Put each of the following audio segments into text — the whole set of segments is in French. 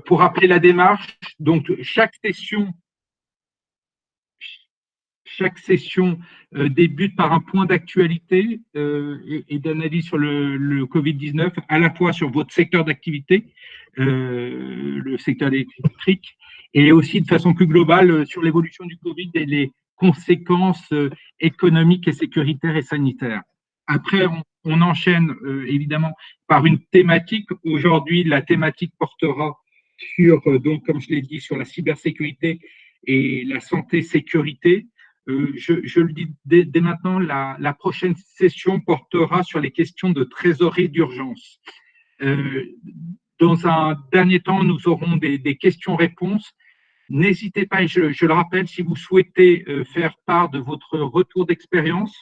Pour rappeler la démarche, donc chaque session débute par un point d'actualité et d'analyse sur le Covid-19, à la fois sur votre secteur d'activité, le secteur électrique, et aussi de façon plus globale sur l'évolution du Covid et les conséquences économiques et sécuritaires et sanitaires. Après, on enchaîne évidemment par une thématique. Aujourd'hui, la thématique portera sur, donc, comme je l'ai dit, sur la cybersécurité et la santé-sécurité. Je le dis dès maintenant, la prochaine session portera sur les questions de trésorerie d'urgence. Dans un dernier temps, nous aurons des questions-réponses. N'hésitez pas, et je le rappelle, si vous souhaitez faire part de votre retour d'expérience,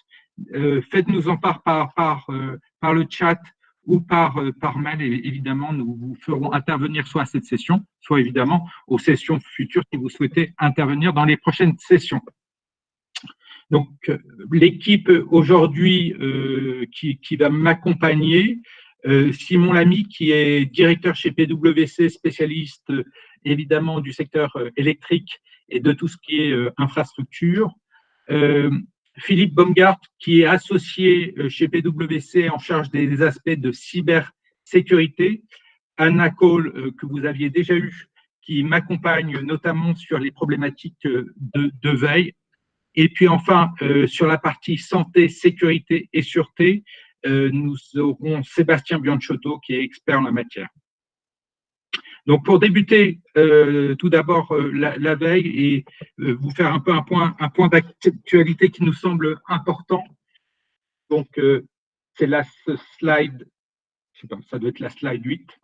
faites-nous en part par le chat ou par mail. Et évidemment, nous vous ferons intervenir soit à cette session, soit évidemment aux sessions futures si vous souhaitez intervenir dans les prochaines sessions. Donc, l'équipe aujourd'hui qui va m'accompagner, Simon Lamy, qui est directeur chez PwC, spécialiste évidemment du secteur électrique et de tout ce qui est infrastructure. Philippe Baumgart, qui est associé chez PwC en charge des aspects de cybersécurité. Anna Cole, que vous aviez déjà eu, qui m'accompagne notamment sur les problématiques de veille. Et puis enfin, sur la partie santé, sécurité et sûreté, nous aurons Sébastien Bianciotto, qui est expert en la matière. Donc, pour débuter, tout d'abord, la veille et vous faire un peu un point d'actualité qui nous semble important. Donc, c'est la slide, je sais pas, ça doit être la slide 8.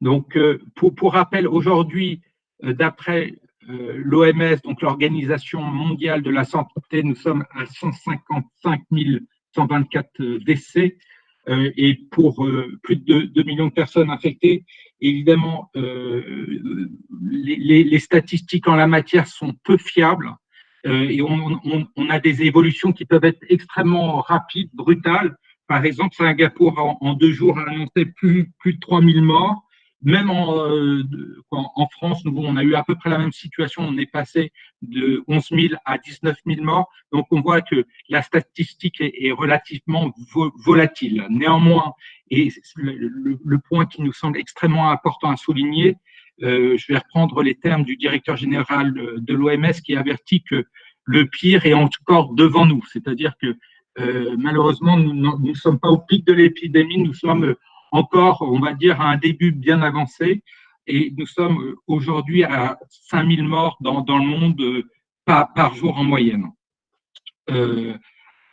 Donc, pour rappel, aujourd'hui, d'après l'OMS, donc l'Organisation mondiale de la santé, nous sommes à 155 124 décès et pour plus de 2 millions de personnes infectées. Évidemment, les statistiques en la matière sont peu fiables et on a des évolutions qui peuvent être extrêmement rapides, brutales. Par exemple, Singapour, en 2 jours, a annoncé plus de 3000 morts. Même en France, on a eu à peu près la même situation. On est passé de 11 000 à 19 000 morts. Donc, on voit que la statistique est relativement volatile. Néanmoins, et le point qui nous semble extrêmement important à souligner, je vais reprendre les termes du directeur général de l'OMS qui avertit que le pire est encore devant nous. C'est-à-dire que malheureusement, nous ne sommes pas au pic de l'épidémie, nous sommes encore, on va dire, à un début bien avancé. Et nous sommes aujourd'hui à 5000 morts dans le monde par jour en moyenne.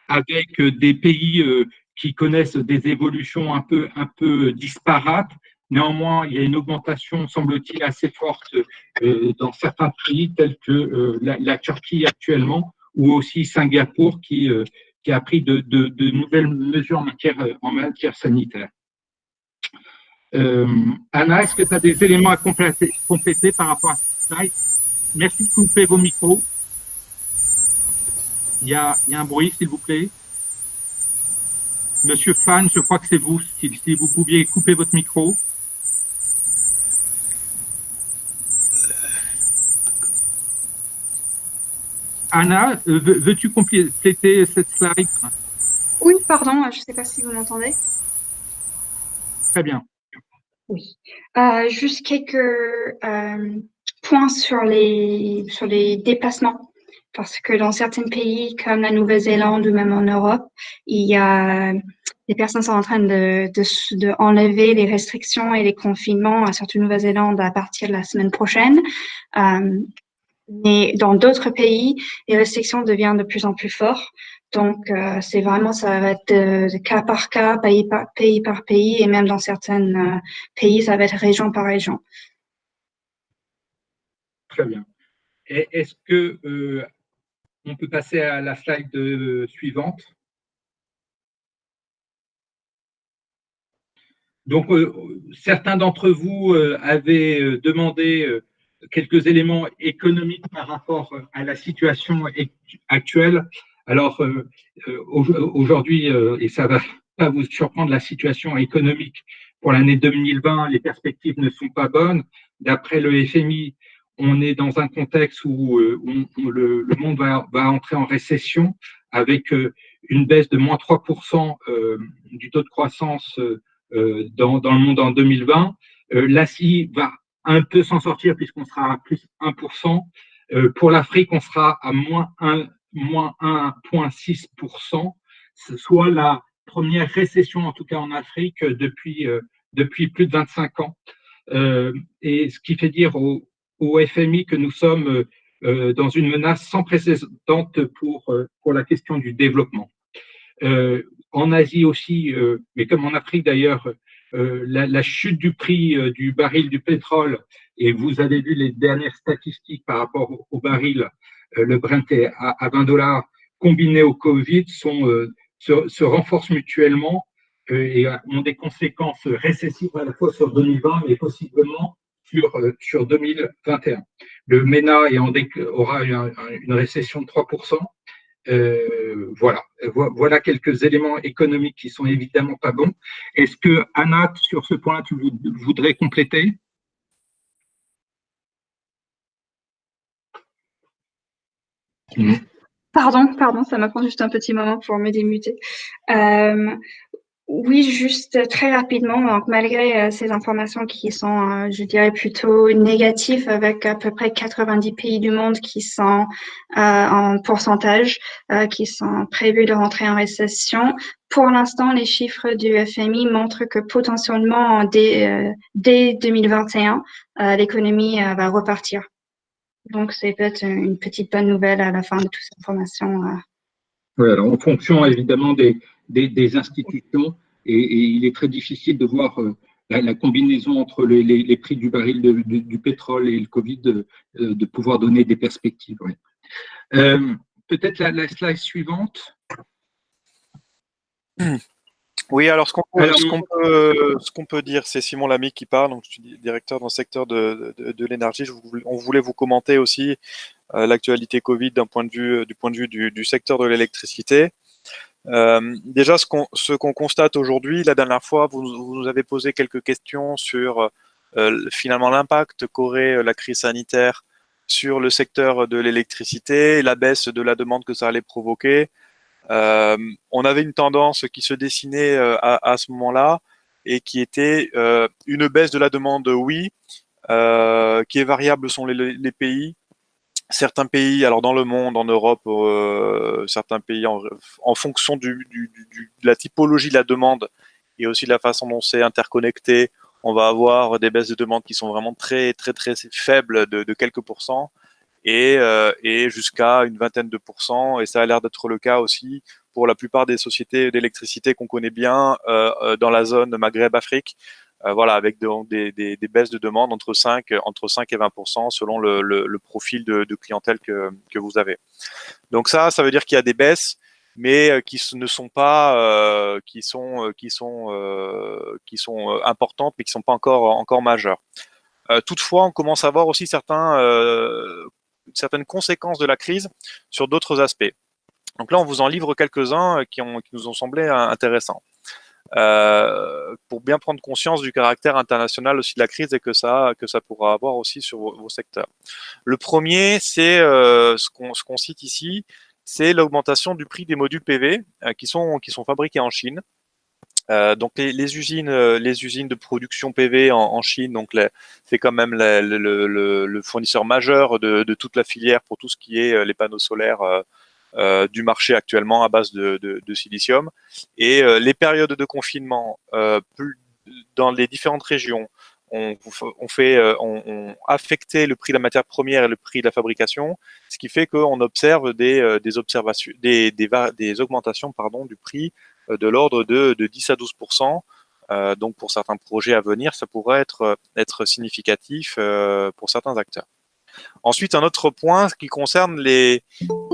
Avec des pays qui connaissent des évolutions un peu disparates. Néanmoins, il y a une augmentation, semble-t-il, assez forte dans certains pays tels que la Turquie actuellement, ou aussi Singapour qui a pris de nouvelles mesures en matière sanitaire. Anna, est-ce que tu as des éléments à compléter par rapport à ce slide? Merci de couper vos micros. Il y a un bruit, s'il vous plaît. Monsieur Fan, je crois que c'est vous. Si vous pouviez couper votre micro. Anna, veux-tu compléter cette slide? Oui, pardon, je ne sais pas si vous m'entendez. Très bien. Oui. Juste quelques points sur les déplacements. Parce que dans certains pays, comme la Nouvelle-Zélande ou même en Europe, les personnes sont en train de enlever les restrictions et les confinements, surtout Nouvelle-Zélande, à partir de la semaine prochaine. Mais dans d'autres pays, les restrictions deviennent de plus en plus fortes. Donc, c'est vraiment, ça va être de cas par cas, pays par pays, et même dans certains pays, ça va être région par région. Très bien. Est-ce que on peut passer à la slide suivante? Donc, certains d'entre vous avaient demandé quelques éléments économiques par rapport à la situation actuelle. Alors, aujourd'hui, et ça va pas vous surprendre, la situation économique pour l'année 2020, les perspectives ne sont pas bonnes. D'après le FMI, on est dans un contexte où le monde va entrer en récession avec une baisse de moins 3% du taux de croissance dans le monde en 2020. L'Asie va un peu s'en sortir puisqu'on sera à plus 1%. Pour l'Afrique, on sera à moins 1,6%, soit la première récession, en tout cas en Afrique, depuis plus de 25 ans. Et ce qui fait dire au FMI que nous sommes dans une menace sans précédent pour la question du développement. En Asie aussi, mais comme en Afrique d'ailleurs, la chute du prix du baril du pétrole, et vous avez vu les dernières statistiques par rapport au baril, le Brent est à 20 dollars, combiné au Covid, se renforcent mutuellement et ont des conséquences récessives à la fois sur 2020, mais possiblement sur 2021. Le MENA aura une récession de 3%. Voilà quelques éléments économiques qui sont évidemment pas bons. Est-ce que, Anat, sur ce point, tu voudrais compléter? Pardon, ça m'a pris juste un petit moment pour me démuter. Oui, juste très rapidement, donc malgré ces informations qui sont, je dirais, plutôt négatives, avec à peu près 90 pays du monde qui sont en pourcentage, qui sont prévus de rentrer en récession. Pour l'instant, les chiffres du FMI montrent que potentiellement, dès 2021, l'économie va repartir. Donc, c'est peut-être une petite bonne nouvelle à la fin de toute cette information. Oui, alors en fonction évidemment des institutions, et il est très difficile de voir la combinaison entre les prix du baril du pétrole et le Covid, de pouvoir donner des perspectives. Oui. Peut-être la slide suivante. Oui, alors ce qu'on peut dire, c'est Simon Lamy qui parle, donc je suis directeur dans le secteur de l'énergie. On voulait vous commenter aussi l'actualité Covid du point de vue du secteur de l'électricité. Déjà, ce qu'on constate aujourd'hui, la dernière fois, vous nous avez posé quelques questions sur finalement l'impact qu'aurait la crise sanitaire sur le secteur de l'électricité, la baisse de la demande que ça allait provoquer. On avait une tendance qui se dessinait à ce moment-là et qui était une baisse de la demande, oui, qui est variable selon les pays. Certains pays, alors dans le monde, en Europe, certains pays en fonction de la typologie de la demande et aussi de la façon dont c'est interconnecté, on va avoir des baisses de demande qui sont vraiment très très très faibles de quelques pourcents et jusqu'à une vingtaine de pourcents, et ça a l'air d'être le cas aussi pour la plupart des sociétés d'électricité qu'on connaît bien dans la zone Maghreb-Afrique. Voilà, avec des baisses de demande entre 5 et 20% selon le profil de clientèle que vous avez. Donc ça veut dire qu'il y a des baisses, mais qui ne sont pas qui sont importantes, mais qui sont pas encore majeures. Toutefois, on commence à voir aussi certaines conséquences de la crise sur d'autres aspects. Donc là, on vous en livre quelques-uns qui nous ont semblé intéressants. Pour bien prendre conscience du caractère international aussi de la crise et que ça pourra avoir aussi sur vos secteurs. Le premier, c'est ce qu'on cite ici, c'est l'augmentation du prix des modules PV qui sont fabriqués en Chine. Donc les usines de production PV en Chine, donc c'est quand même le fournisseur majeur de toute la filière pour tout ce qui est les panneaux solaires du marché actuellement à base de silicium. Et les périodes de confinement dans les différentes régions ont affecté le prix de la matière première et le prix de la fabrication, ce qui fait qu'on observe des augmentations du prix de l'ordre de 10 à 12%. Donc pour certains projets à venir, ça pourrait être significatif pour certains acteurs. Ensuite, un autre point qui concerne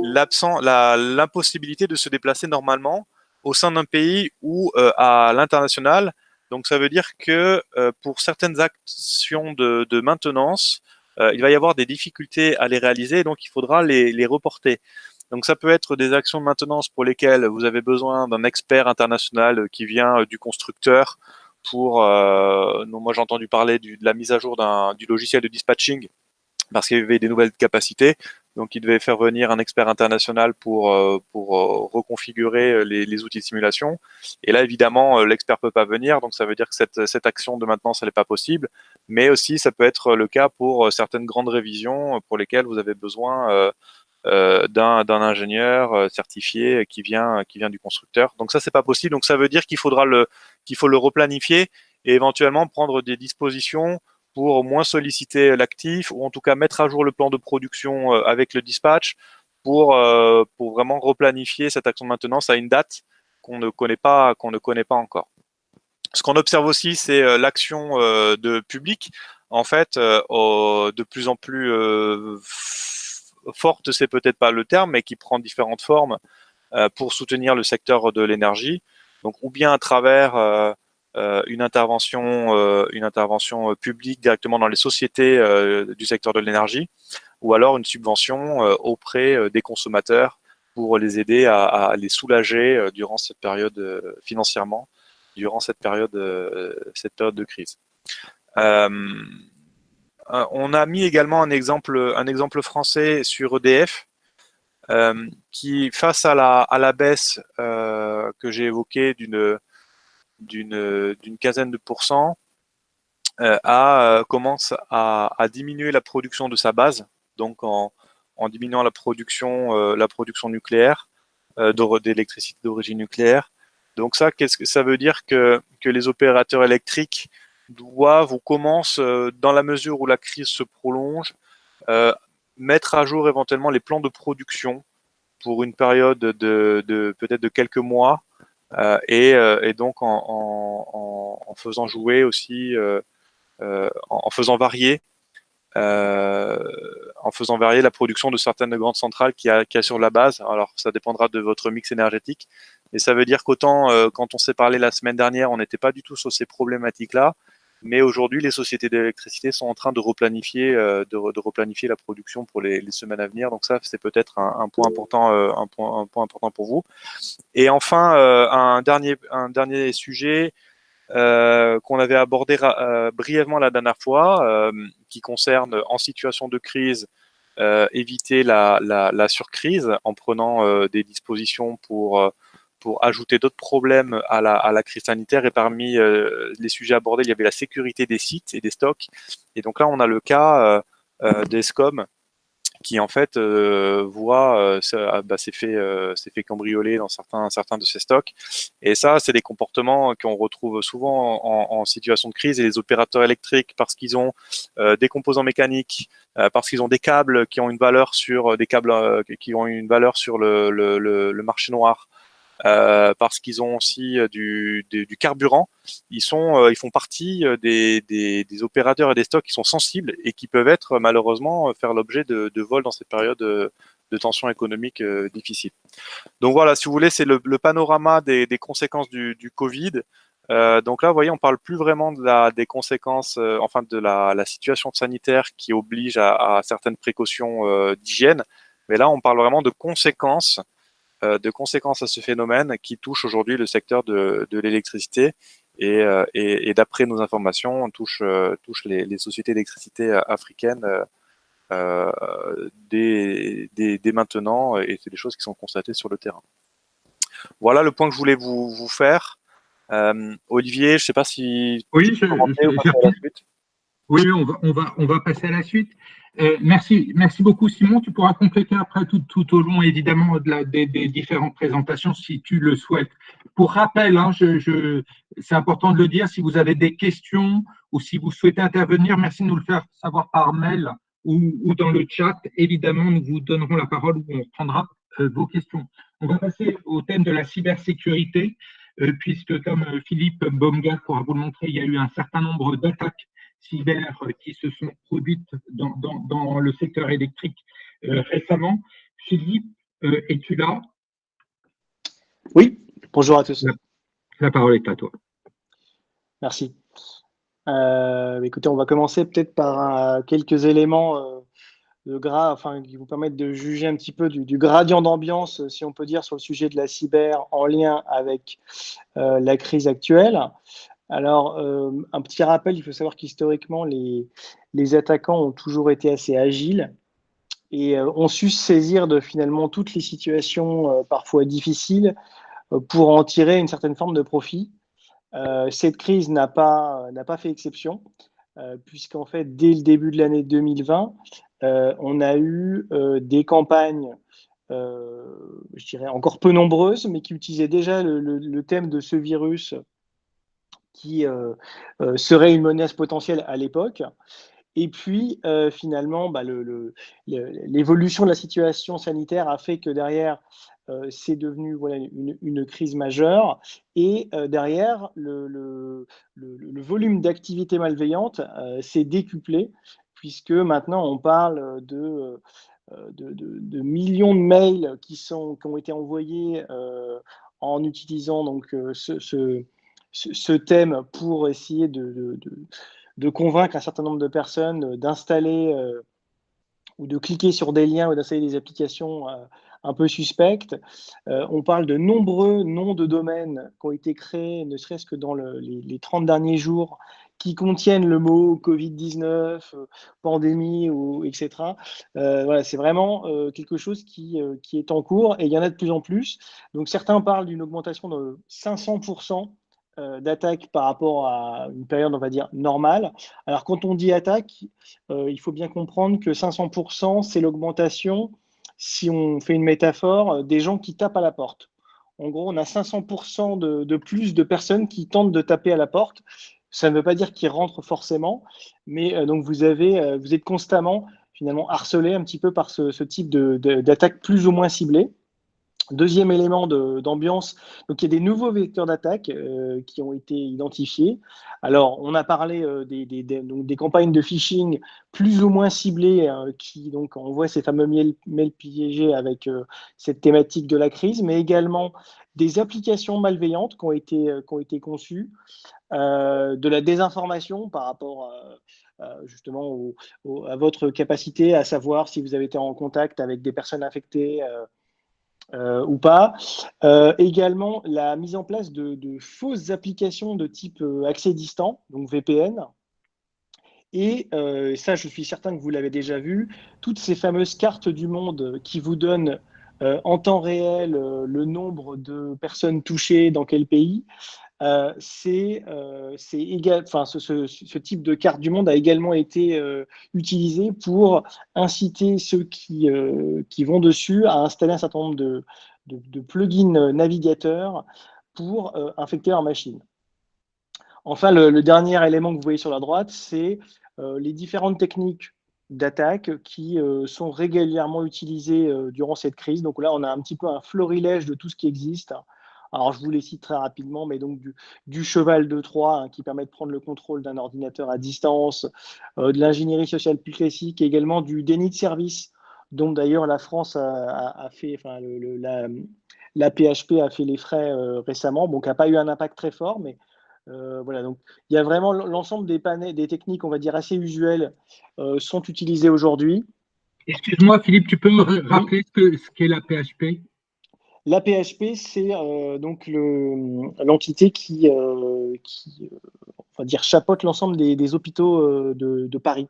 l'impossibilité de se déplacer normalement au sein d'un pays ou à l'international. Donc ça veut dire que pour certaines actions de maintenance, il va y avoir des difficultés à les réaliser, donc il faudra les reporter. Donc ça peut être des actions de maintenance pour lesquelles vous avez besoin d'un expert international qui vient du constructeur moi j'ai entendu parler de la mise à jour du logiciel de dispatching parce qu'il y avait des nouvelles capacités. Donc, il devait faire venir un expert international pour reconfigurer les outils de simulation. Et là, évidemment, l'expert peut pas venir. Donc, ça veut dire que cette action de maintenance, elle n'est pas possible. Mais aussi, ça peut être le cas pour certaines grandes révisions pour lesquelles vous avez besoin d'un ingénieur certifié qui vient du constructeur. Donc, ça, c'est pas possible. Donc, ça veut dire qu'il faut le replanifier et éventuellement prendre des dispositions pour moins solliciter l'actif ou en tout cas mettre à jour le plan de production avec le dispatch pour vraiment replanifier cette action de maintenance à une date qu'on ne connaît pas encore. Ce qu'on observe aussi, c'est l'action de public. En fait, de plus en plus forte, c'est peut-être pas le terme, mais qui prend différentes formes pour soutenir le secteur de l'énergie. Donc, ou bien à travers une intervention publique directement dans les sociétés du secteur de l'énergie, ou alors une subvention auprès des consommateurs pour les aider à les soulager durant cette période financièrement, durant cette période de crise. On a mis également un exemple français sur EDF, qui, face à la baisse que j'ai évoquée d'une quinzaine de pourcents, commence à diminuer la production de sa base, donc en diminuant la production nucléaire, d'électricité d'origine nucléaire. Donc ça, qu'est-ce que ça veut dire que les opérateurs électriques doivent ou commencent, dans la mesure où la crise se prolonge, mettre à jour éventuellement les plans de production pour une période de peut-être de quelques mois, et donc en faisant jouer aussi, en faisant varier la production de certaines grandes centrales qu'il y a sur la base. Alors, ça dépendra de votre mix énergétique. Et ça veut dire qu'autant, quand on s'est parlé la semaine dernière, on n'était pas du tout sur ces problématiques-là. Mais aujourd'hui, les sociétés d'électricité sont en train de replanifier, la production pour les semaines à venir. Donc ça, c'est peut-être un point important, un point important pour vous. Et enfin, un dernier sujet qu'on avait abordé brièvement la dernière fois, qui concerne, en situation de crise, éviter la surcrise en prenant des dispositions pour ajouter d'autres problèmes à la crise sanitaire. Et parmi les sujets abordés, il y avait la sécurité des sites et des stocks. Et donc là, on a le cas d'Escom, qui en fait s'est fait cambrioler dans certains de ses stocks. Et ça, c'est des comportements qu'on retrouve souvent en situation de crise. Et les opérateurs électriques, parce qu'ils ont des composants mécaniques, parce qu'ils ont des câbles qui ont une valeur sur le marché noir, parce qu'ils ont aussi du carburant, ils font partie des opérateurs et des stocks qui sont sensibles et qui peuvent être malheureusement faire l'objet de vols dans cette période de tension économique difficile. Donc voilà, si vous voulez, c'est le panorama des conséquences du Covid. Donc là, vous voyez, on parle plus vraiment des conséquences, de la situation sanitaire qui oblige à certaines précautions d'hygiène, mais là, on parle vraiment de conséquences à ce phénomène qui touche aujourd'hui le secteur de l'électricité, et d'après nos informations, on touche les sociétés d'électricité africaines dès maintenant, et c'est des choses qui sont constatées sur le terrain. Voilà le point que je voulais vous faire. Olivier, je ne sais pas si oui, tu peux commenter ou passer à la suite. Oui, on va passer à la suite. Merci beaucoup, Simon. Tu pourras compléter après tout au long, évidemment, des différentes présentations si tu le souhaites. Pour rappel, hein, c'est important de le dire, si vous avez des questions ou si vous souhaitez intervenir, merci de nous le faire savoir par mail ou dans le chat. Évidemment, nous vous donnerons la parole ou on reprendra vos questions. On va passer au thème de la cybersécurité, puisque comme Philippe Baumgart pourra vous le montrer, il y a eu un certain nombre d'attaques cyber qui se sont produites dans le secteur électrique récemment. Philippe, es-tu là? Oui, bonjour à tous. La parole est à toi. Merci. Écoutez, on va commencer peut-être par quelques éléments qui vous permettent de juger un petit peu du gradient d'ambiance, si on peut dire, sur le sujet de la cyber en lien avec la crise actuelle. Alors, un petit rappel, il faut savoir qu'historiquement, les attaquants ont toujours été assez agiles et ont su se saisir de finalement toutes les situations parfois difficiles pour en tirer une certaine forme de profit. Cette crise n'a pas fait exception, puisqu'en fait, dès le début de l'année 2020, on a eu des campagnes, je dirais encore peu nombreuses, mais qui utilisaient déjà le thème de ce virus qui serait une menace potentielle à l'époque. Et puis, finalement, bah, l'évolution de la situation sanitaire a fait que derrière, c'est devenu voilà, une crise majeure. Et derrière, le volume d'activités malveillantes s'est décuplé, puisque maintenant, on parle de millions de mails qui ont été envoyés en utilisant donc, ce thème pour essayer de convaincre un certain nombre de personnes d'installer ou de cliquer sur des liens ou d'installer des applications un peu suspectes. On parle de nombreux noms de domaines qui ont été créés, ne serait-ce que dans les 30 derniers jours, qui contiennent le mot Covid-19, pandémie, etc. Voilà, c'est vraiment quelque chose qui est en cours et il y en a de plus en plus. Donc certains parlent d'une augmentation de 500% d'attaques par rapport à une période, on va dire, normale. Alors, quand on dit attaque, il faut bien comprendre que 500%, c'est l'augmentation, si on fait une métaphore, des gens qui tapent à la porte. En gros, on a 500% de plus de personnes qui tentent de taper à la porte. Ça ne veut pas dire qu'ils rentrent forcément, mais donc vous êtes constamment finalement harcelé un petit peu par ce type d'attaque plus ou moins ciblée. Deuxième élément d'ambiance, donc il y a des nouveaux vecteurs d'attaque qui ont été identifiés. Alors, on a parlé donc des campagnes de phishing plus ou moins ciblées qui donc envoient ces fameux mails piégés avec cette thématique de la crise, mais également des applications malveillantes qui ont été conçues, de la désinformation par rapport justement à votre capacité à savoir si vous avez été en contact avec des personnes infectées ou pas. Également, la mise en place de fausses applications de type accès distant, donc VPN. Et ça, je suis certain que vous l'avez déjà vu, toutes ces fameuses cartes du monde qui vous donnent en temps réel le nombre de personnes touchées dans quel pays. Ce type de carte du monde a également été utilisé pour inciter ceux qui vont dessus à installer un certain nombre de plugins navigateurs pour infecter leur machine. Enfin, le dernier élément que vous voyez sur la droite, c'est les différentes techniques d'attaque qui sont régulièrement utilisées durant cette crise. Donc là, on a un petit peu un florilège de tout ce qui existe. Alors, je vous les cite très rapidement, mais donc du cheval de Troie qui permet de prendre le contrôle d'un ordinateur à distance, de l'ingénierie sociale plus classique, et également du déni de service, dont d'ailleurs la France a fait, enfin, la PHP a fait les frais récemment, donc n'a pas eu un impact très fort, mais voilà, donc il y a vraiment l'ensemble des techniques, on va dire, assez usuelles sont utilisées aujourd'hui. Excuse-moi, Philippe, tu peux me rappeler Oui. ce qu'est la PHP? La PHP, c'est donc l'entité qui on va dire, chapeaute l'ensemble des hôpitaux de Paris.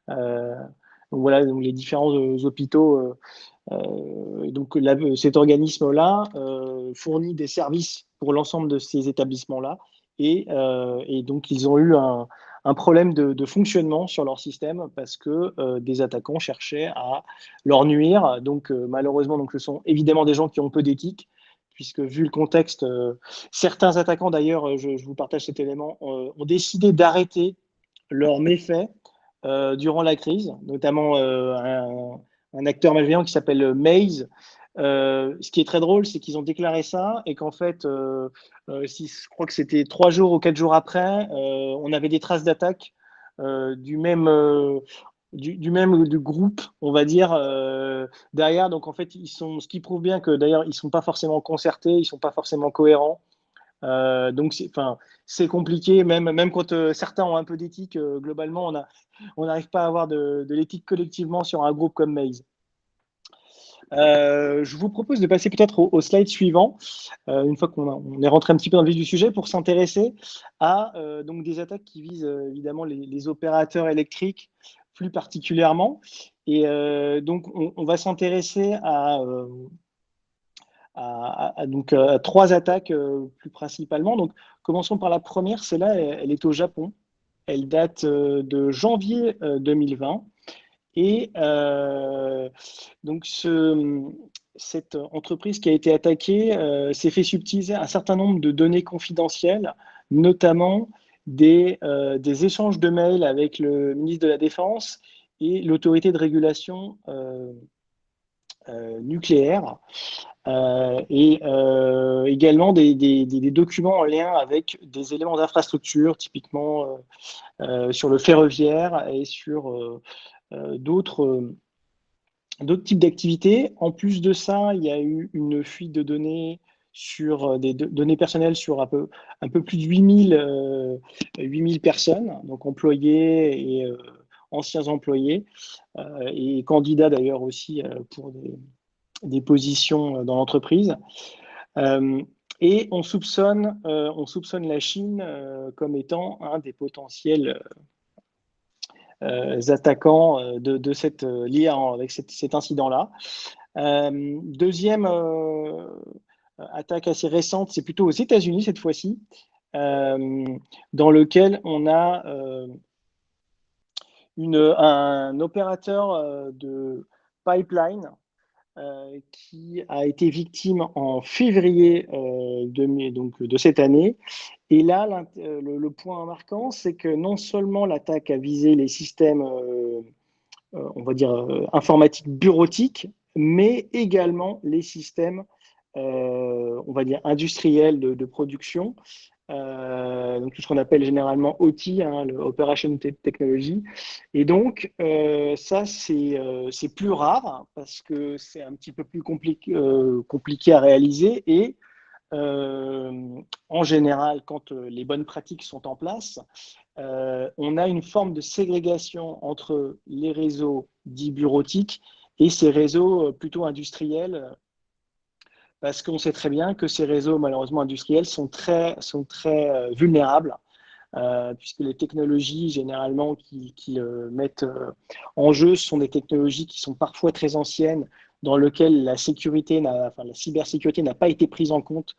Donc voilà, donc les différents hôpitaux. Donc cet organisme-là fournit des services pour l'ensemble de ces établissements-là. Et donc, ils ont eu un problème de fonctionnement sur leur système parce que des attaquants cherchaient à leur nuire. Donc, malheureusement, donc, ce sont évidemment des gens qui ont peu d'éthique, puisque vu le contexte, certains attaquants, d'ailleurs, je vous partage cet élément, ont décidé d'arrêter leurs méfaits durant la crise, notamment un acteur malveillant qui s'appelle Maze. Ce qui est très drôle, c'est qu'ils ont déclaré ça et qu'en fait, je crois que c'était 3 jours ou 4 jours après, on avait des traces d'attaque du groupe, on va dire, derrière. Donc en fait, ce qui prouve bien que d'ailleurs, ils sont pas forcément concertés, ils sont pas forcément cohérents. Donc c'est compliqué, même quand certains ont un peu d'éthique, globalement, on n'arrive pas à avoir de l'éthique collectivement sur un groupe comme Maze. Je vous propose de passer peut-être au slide suivant, une fois qu'on est rentré un petit peu dans le vif du sujet, pour s'intéresser à donc des attaques qui visent évidemment les opérateurs électriques plus particulièrement. Et donc, on va s'intéresser donc, à 3 attaques plus principalement. Donc, commençons par la première, celle-là, elle est au Japon. Elle date de janvier 2020. Et donc, cette entreprise qui a été attaquée s'est fait subtiliser un certain nombre de données confidentielles, notamment des échanges de mails avec le ministre de la Défense et l'autorité de régulation nucléaire, et également des documents en lien avec des éléments d'infrastructure, typiquement sur le ferroviaire et sur d'autres types d'activités. En plus de ça, il y a eu une fuite de données sur des données personnelles sur un peu plus de 8000 personnes, donc employés et anciens employés, et candidats d'ailleurs aussi pour des positions dans l'entreprise. Et on soupçonne la Chine comme étant un des potentiels attaquants liés avec cet incident-là. Deuxième attaque assez récente, c'est plutôt aux États-Unis cette fois-ci, dans lequel on a un opérateur de pipeline qui a été victime en février de cette année. Et là, le point marquant, c'est que non seulement l'attaque a visé les systèmes, on va dire, informatiques bureautiques, mais également les systèmes, on va dire, industriels de production. Donc tout ce qu'on appelle généralement OT, le Operation Technology. Et donc, ça, c'est plus rare parce que c'est un petit peu plus compliqué à réaliser. Et en général, quand les bonnes pratiques sont en place, on a une forme de ségrégation entre les réseaux dits bureautiques et ces réseaux plutôt industriels, parce qu'on sait très bien que ces réseaux, malheureusement industriels, sont très vulnérables, puisque les technologies, généralement, qui mettent en jeu sont des technologies qui sont parfois très anciennes, dans lesquelles la cybersécurité n'a pas été prise en compte.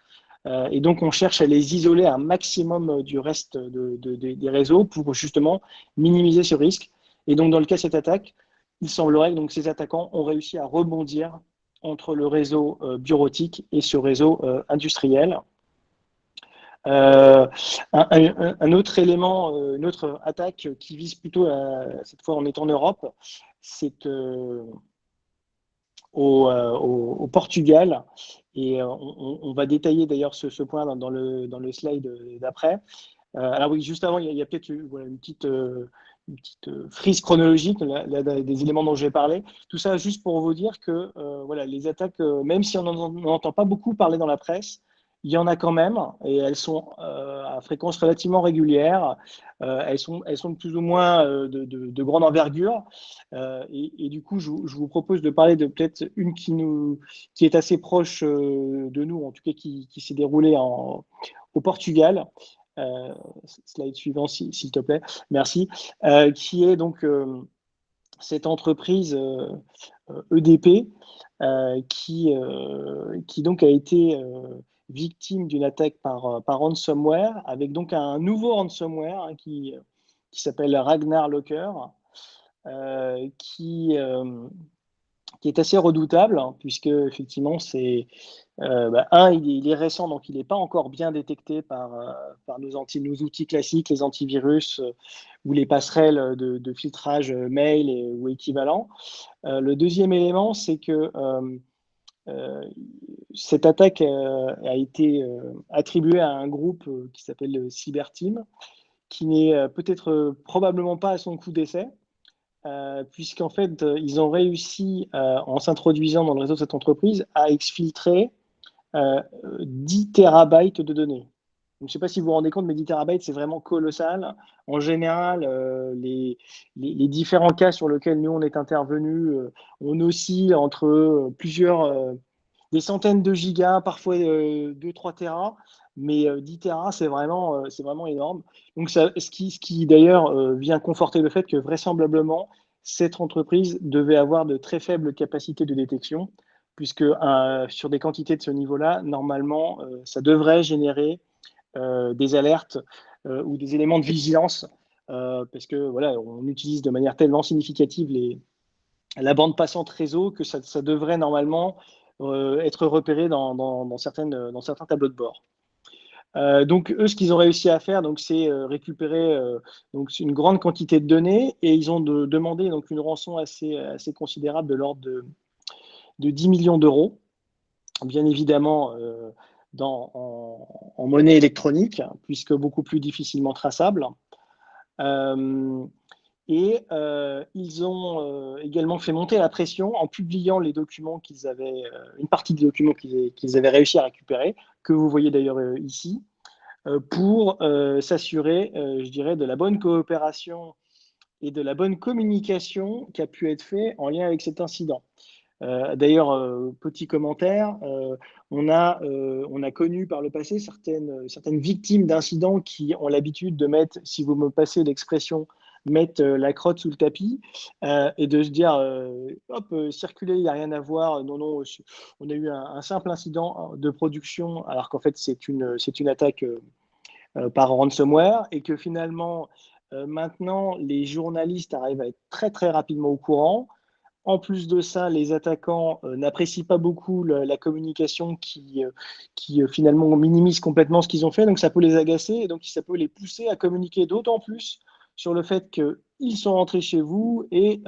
Et donc, on cherche à les isoler un maximum du reste des réseaux pour justement minimiser ce risque. Et donc, dans le cas de cette attaque, il semblerait que donc, ces attaquants ont réussi à rebondir entre le réseau bureautique et ce réseau industriel. Un autre élément, une autre attaque qui vise plutôt, cette fois on est en Europe, c'est au Portugal. Et on va détailler d'ailleurs ce point dans le slide d'après. Alors oui, juste avant, il y a peut-être une petite frise chronologique des éléments dont je vais parler. Tout ça juste pour vous dire que voilà, les attaques, même si on n'en entend pas beaucoup parler dans la presse, il y en a quand même, et elles sont à fréquence relativement régulière. Elles sont de plus ou moins de grande envergure. Et du coup, je vous propose de parler de peut-être une qui est assez proche de nous, en tout cas qui s'est déroulée au Portugal. Slide suivant, s'il te plaît. Merci. Qui est donc cette entreprise EDP qui donc a été victime d'une attaque par ransomware, avec donc un nouveau ransomware qui s'appelle Ragnar Locker, qui est assez redoutable, puisque effectivement c'est il est récent, donc il n'est pas encore bien détecté par nos outils classiques, les antivirus ou les passerelles de filtrage mail ou équivalent. Le deuxième élément, c'est que cette attaque a été attribuée à un groupe qui s'appelle le Cyberteam, qui n'est peut-être probablement pas à son coup d'essai, puisqu'en fait, ils ont réussi, en s'introduisant dans le réseau de cette entreprise, à exfiltrer 10 terabytes de données. je ne sais pas si vous vous rendez compte, mais 10 terabytes, c'est vraiment colossal. En général, les différents cas sur lesquels nous, on est intervenu, on oscille entre des centaines de gigas, parfois 2-3 terras, mais 10 terras, c'est vraiment énorme. Donc, ce qui d'ailleurs vient conforter le fait que vraisemblablement, cette entreprise devait avoir de très faibles capacités de détection, puisque sur des quantités de ce niveau-là, normalement, ça devrait générer des alertes ou des éléments de vigilance, parce que voilà, on utilise de manière tellement significative la bande passante réseau que ça devrait normalement être repéré dans certains tableaux de bord. Donc eux, ce qu'ils ont réussi à faire, c'est récupérer donc une grande quantité de données, et ils ont demandé donc une rançon assez considérable de l'ordre de 10 millions d'euros, bien évidemment en monnaie électronique, puisque beaucoup plus difficilement traçable. Ils ont également fait monter la pression en publiant les documents une partie des documents qu'ils avaient réussi à récupérer, que vous voyez d'ailleurs ici, pour s'assurer, je dirais, de la bonne coopération et de la bonne communication qui a pu être faite en lien avec cet incident. D'ailleurs, petit commentaire, on a connu par le passé certaines victimes d'incidents qui ont l'habitude de mettre, si vous me passez l'expression, mettre la crotte sous le tapis et de se dire hop, circuler, il n'y a rien à voir. Non, on a eu un simple incident de production, alors qu'en fait, c'est une attaque par ransomware, et que finalement, maintenant, les journalistes arrivent à être très, très rapidement au courant. En plus de ça, les attaquants n'apprécient pas beaucoup la communication qui finalement minimise complètement ce qu'ils ont fait. Donc, ça peut les agacer, et donc ça peut les pousser à communiquer d'autant plus sur le fait qu'ils sont rentrés chez vous, et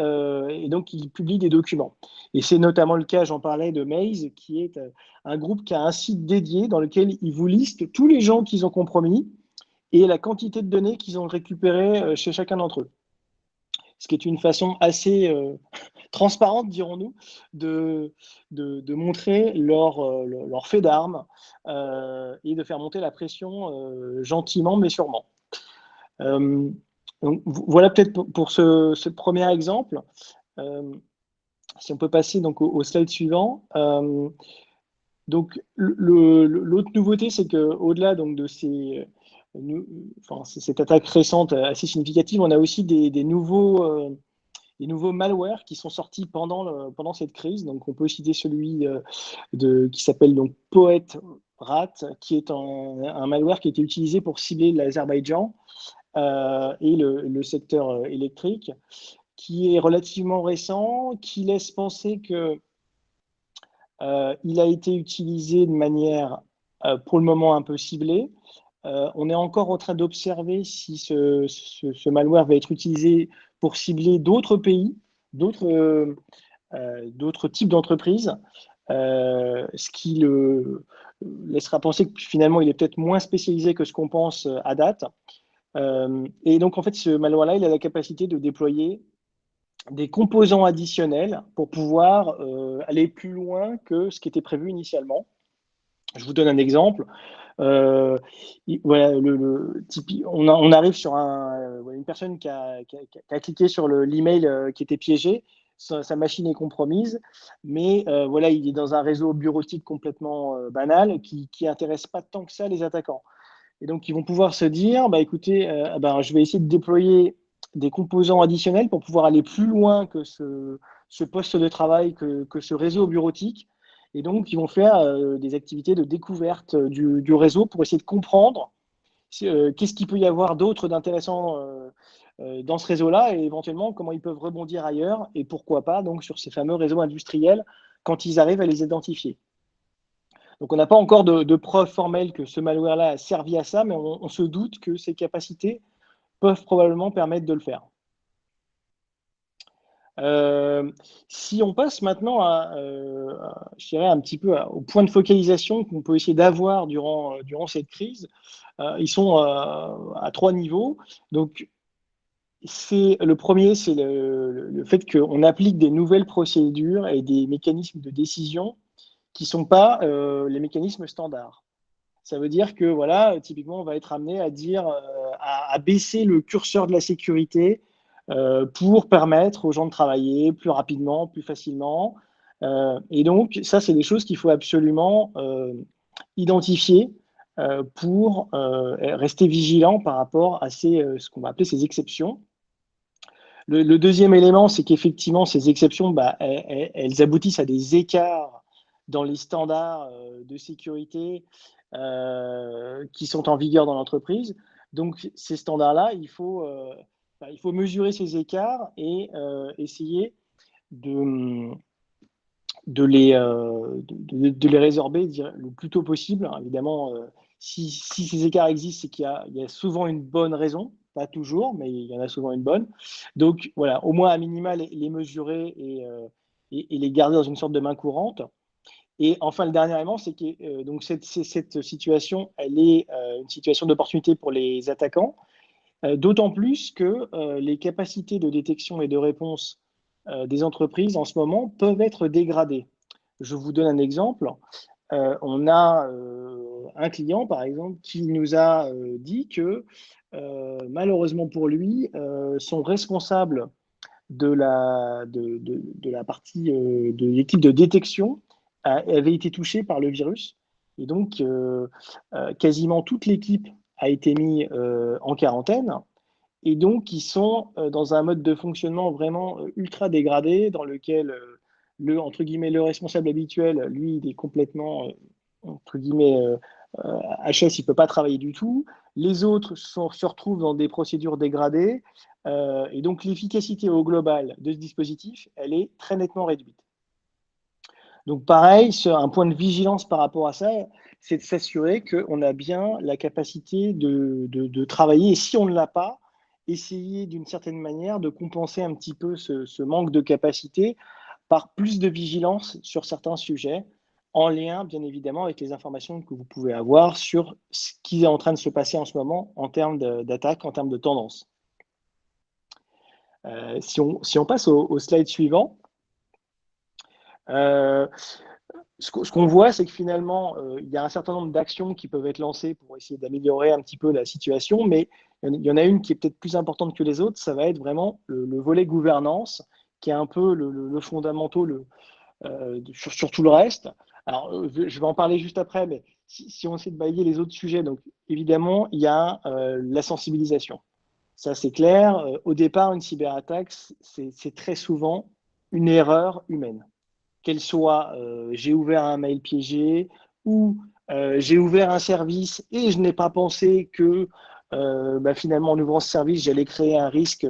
donc ils publient des documents. Et c'est notamment le cas, j'en parlais, de Maze, qui est un groupe qui a un site dédié dans lequel ils vous listent tous les gens qu'ils ont compromis et la quantité de données qu'ils ont récupérées chez chacun d'entre eux. Ce qui est une façon assez transparente, dirons-nous, de montrer leur fait d'armes et de faire monter la pression gentiment mais sûrement. Donc, voilà peut-être pour ce premier exemple. Si on peut passer donc au slide suivant. Donc l'autre nouveauté, c'est qu'au-delà donc de cette attaque récente assez significative, on a aussi des nouveaux malwares qui sont sortis pendant cette crise. Donc, on peut citer celui qui s'appelle donc Poet-Rat, qui est un malware qui a été utilisé pour cibler l'Azerbaïdjan et le secteur électrique, qui est relativement récent, qui laisse penser que il a été utilisé de manière pour le moment un peu ciblée. On est encore en train d'observer si ce malware va être utilisé pour cibler d'autres pays, d'autres types d'entreprises, ce qui le laissera penser que finalement il est peut-être moins spécialisé que ce qu'on pense à date. Et donc en fait, ce malware-là, il a la capacité de déployer des composants additionnels pour pouvoir aller plus loin que ce qui était prévu initialement. Je vous donne un exemple. Voilà, on arrive sur une personne qui a cliqué sur l'email qui était piégé. Sa machine est compromise, mais voilà, il est dans un réseau bureautique complètement banal qui intéresse pas tant que ça les attaquants. Et donc, ils vont pouvoir se dire, bah, écoutez, je vais essayer de déployer des composants additionnels pour pouvoir aller plus loin que ce poste de travail, que ce réseau bureautique. Et donc, ils vont faire des activités de découverte du réseau pour essayer de comprendre qu'est-ce qu'il peut y avoir d'autre d'intéressant dans ce réseau-là, et éventuellement comment ils peuvent rebondir ailleurs, et pourquoi pas donc sur ces fameux réseaux industriels quand ils arrivent à les identifier. Donc, on n'a pas encore de preuves formelles que ce malware-là a servi à ça, mais on se doute que ses capacités peuvent probablement permettre de le faire. Si on passe maintenant je dirais un petit peu au point de focalisation qu'on peut essayer d'avoir durant cette crise, ils sont à 3 niveaux. Donc, le premier, c'est le fait qu'on applique des nouvelles procédures et des mécanismes de décision qui ne sont pas les mécanismes standards. Ça veut dire que, voilà, typiquement, on va être amené à dire, à baisser le curseur de la sécurité pour permettre aux gens de travailler plus rapidement, plus facilement. Et donc, ça, c'est des choses qu'il faut absolument identifier pour rester vigilant par rapport à ce qu'on va appeler ces exceptions. Le deuxième élément, c'est qu'effectivement, ces exceptions, elles aboutissent à des écarts dans les standards de sécurité qui sont en vigueur dans l'entreprise. Donc, ces standards-là, il faut mesurer ces écarts et essayer de les résorber le plus tôt possible. Évidemment, si ces écarts existent, c'est qu'il y a souvent une bonne raison, pas toujours, mais il y en a souvent une bonne. Donc voilà, au moins à minima, les mesurer et les garder dans une sorte de main courante. Et enfin, le dernier élément, c'est que donc cette situation, elle est une situation d'opportunité pour les attaquants, d'autant plus que les capacités de détection et de réponse des entreprises en ce moment peuvent être dégradées. Je vous donne un exemple. On a un client, par exemple, qui nous a dit que malheureusement pour lui, son responsable de la partie de l'équipe de détection avait été touché par le virus. Et donc, quasiment toute l'équipe a été mise en quarantaine. Et donc, ils sont dans un mode de fonctionnement vraiment ultra dégradé, dans lequel entre guillemets, le responsable habituel, lui, il est complètement, entre guillemets, HS, il ne peut pas travailler du tout. Les autres se retrouvent dans des procédures dégradées. Et donc, l'efficacité au global de ce dispositif, elle est très nettement réduite. Donc, pareil, un point de vigilance par rapport à ça, c'est de s'assurer qu'on a bien la capacité de travailler. Et si on ne l'a pas, essayer d'une certaine manière de compenser un petit peu ce manque de capacité par plus de vigilance sur certains sujets, en lien, bien évidemment, avec les informations que vous pouvez avoir sur ce qui est en train de se passer en ce moment en termes d'attaque, en termes de tendance. Si on passe au slide suivant, ce qu'on voit, c'est que finalement, il y a un certain nombre d'actions qui peuvent être lancées pour essayer d'améliorer un petit peu la situation, mais il y en a une qui est peut-être plus importante que les autres, ça va être vraiment le volet gouvernance, qui est un peu le fondamental sur tout le reste. Alors, je vais en parler juste après, mais si on essaie de balayer les autres sujets, donc évidemment, il y a la sensibilisation. Ça, c'est clair. Au départ, une cyberattaque, c'est très souvent une erreur humaine. Qu'elle soit j'ai ouvert un mail piégé ou j'ai ouvert un service et je n'ai pas pensé que finalement en ouvrant ce service j'allais créer un risque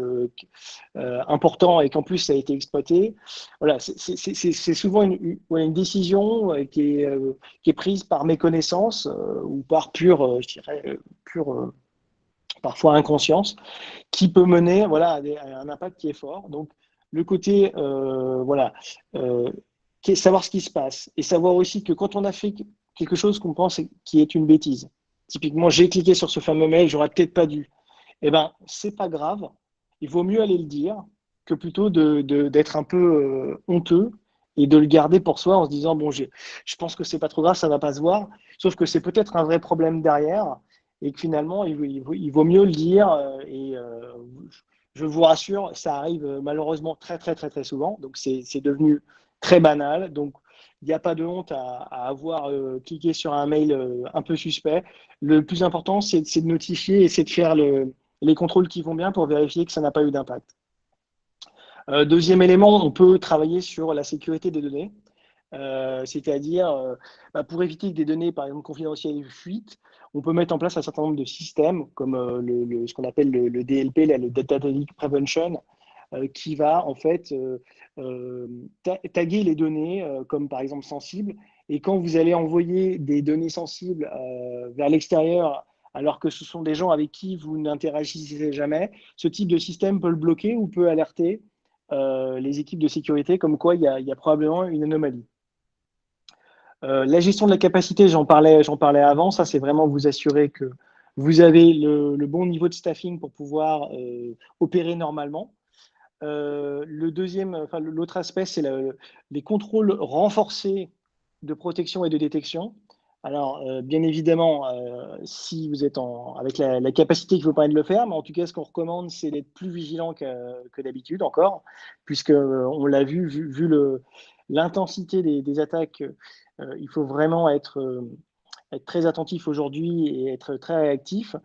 important et qu'en plus ça a été exploité. Voilà, c'est souvent une décision qui est prise par méconnaissance ou par pure, je dirais, parfois inconscience, qui peut mener voilà, à un impact qui est fort. Donc le côté savoir ce qui se passe et savoir aussi que quand on a fait quelque chose qu'on pense qui est une bêtise, typiquement j'ai cliqué sur ce fameux mail, j'aurais peut-être pas dû, eh ben c'est pas grave, il vaut mieux aller le dire que plutôt d'être un peu honteux et de le garder pour soi en se disant bon je pense que c'est pas trop grave, ça va pas se voir, sauf que c'est peut-être un vrai problème derrière et que finalement il vaut mieux le dire je vous rassure, ça arrive malheureusement très très très très souvent, donc c'est devenu très banal. Donc, il n'y a pas de honte à avoir cliqué sur un mail un peu suspect. Le plus important, c'est de notifier et c'est de faire les contrôles qui vont bien pour vérifier que ça n'a pas eu d'impact. Deuxième élément, on peut travailler sur la sécurité des données. C'est-à-dire, pour éviter que des données, par exemple, confidentielles fuitent, on peut mettre en place un certain nombre de systèmes, comme ce qu'on appelle le DLP, le Data Leak Prevention, qui va en fait taguer les données comme par exemple sensibles. Et quand vous allez envoyer des données sensibles vers l'extérieur, alors que ce sont des gens avec qui vous n'interagissez jamais, ce type de système peut le bloquer ou peut alerter les équipes de sécurité comme quoi il y a probablement une anomalie. La gestion de la capacité, j'en parlais avant, ça c'est vraiment vous assurer que vous avez le bon niveau de staffing pour pouvoir opérer normalement. L'autre aspect, c'est les contrôles renforcés de protection et de détection. Alors, bien évidemment, si vous êtes avec la capacité qui vous permet de le faire, mais en tout cas, ce qu'on recommande, c'est d'être plus vigilant que d'habitude encore, puisque on l'a vu l'intensité des attaques, il faut vraiment être très attentif aujourd'hui et être très réactif.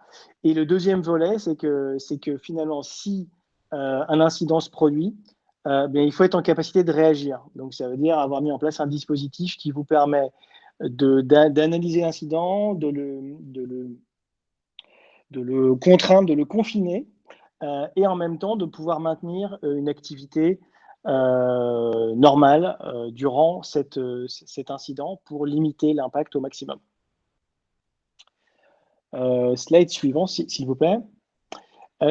Et le deuxième volet, c'est que finalement, si un incident se produit, bien, il faut être en capacité de réagir. Donc, ça veut dire avoir mis en place un dispositif qui vous permet d'analyser l'incident, de le contraindre, de le confiner, et en même temps de pouvoir maintenir une activité normale durant cet incident pour limiter l'impact au maximum. Slide suivant, s'il vous plaît.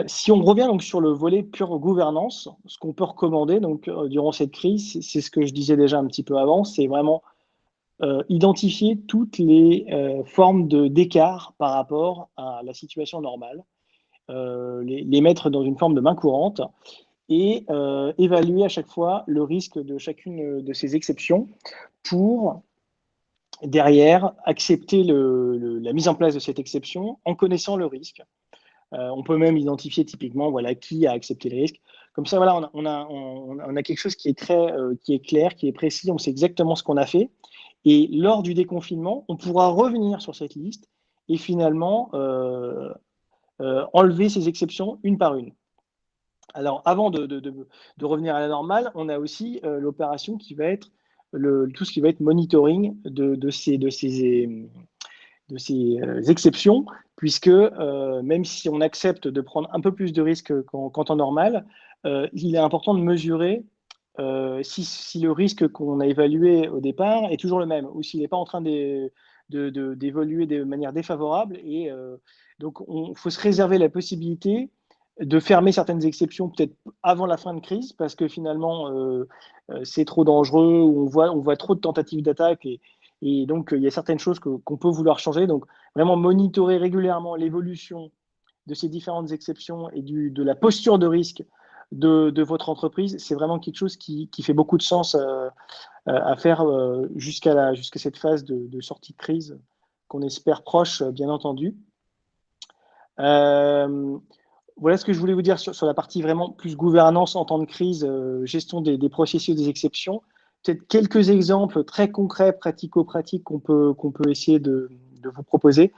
Si on revient donc sur le volet pure gouvernance, ce qu'on peut recommander donc, durant cette crise, c'est ce que je disais déjà un petit peu avant, c'est vraiment identifier toutes les formes d'écart par rapport à la situation normale, les mettre dans une forme de main courante et évaluer à chaque fois le risque de chacune de ces exceptions pour derrière accepter la mise en place de cette exception en connaissant le risque. On peut même identifier typiquement voilà, qui a accepté le risque. Comme ça, voilà, on a quelque chose qui est clair, qui est précis, on sait exactement ce qu'on a fait. Et lors du déconfinement, on pourra revenir sur cette liste et finalement enlever ces exceptions une par une. Alors, avant de revenir à la normale, on a aussi l'opération qui va être tout ce qui va être monitoring de ces exceptions, puisque même si on accepte de prendre un peu plus de risques qu'en temps normal, il est important de mesurer si le risque qu'on a évalué au départ est toujours le même, ou s'il n'est pas en train d'évoluer de manière défavorable. Et donc, il faut se réserver la possibilité de fermer certaines exceptions peut-être avant la fin de crise, parce que finalement, c'est trop dangereux, ou on voit trop de tentatives d'attaque, et donc il y a certaines choses qu'on peut vouloir changer. Donc, vraiment monitorer régulièrement l'évolution de ces différentes exceptions et de la posture de risque de votre entreprise, c'est vraiment quelque chose qui fait beaucoup de sens à faire jusqu'à cette phase de sortie de crise qu'on espère proche, bien entendu. Voilà ce que je voulais vous dire sur la partie vraiment plus gouvernance en temps de crise, gestion des processus, des exceptions. Peut-être quelques exemples très concrets, pratico-pratiques qu'on peut essayer de vous proposer.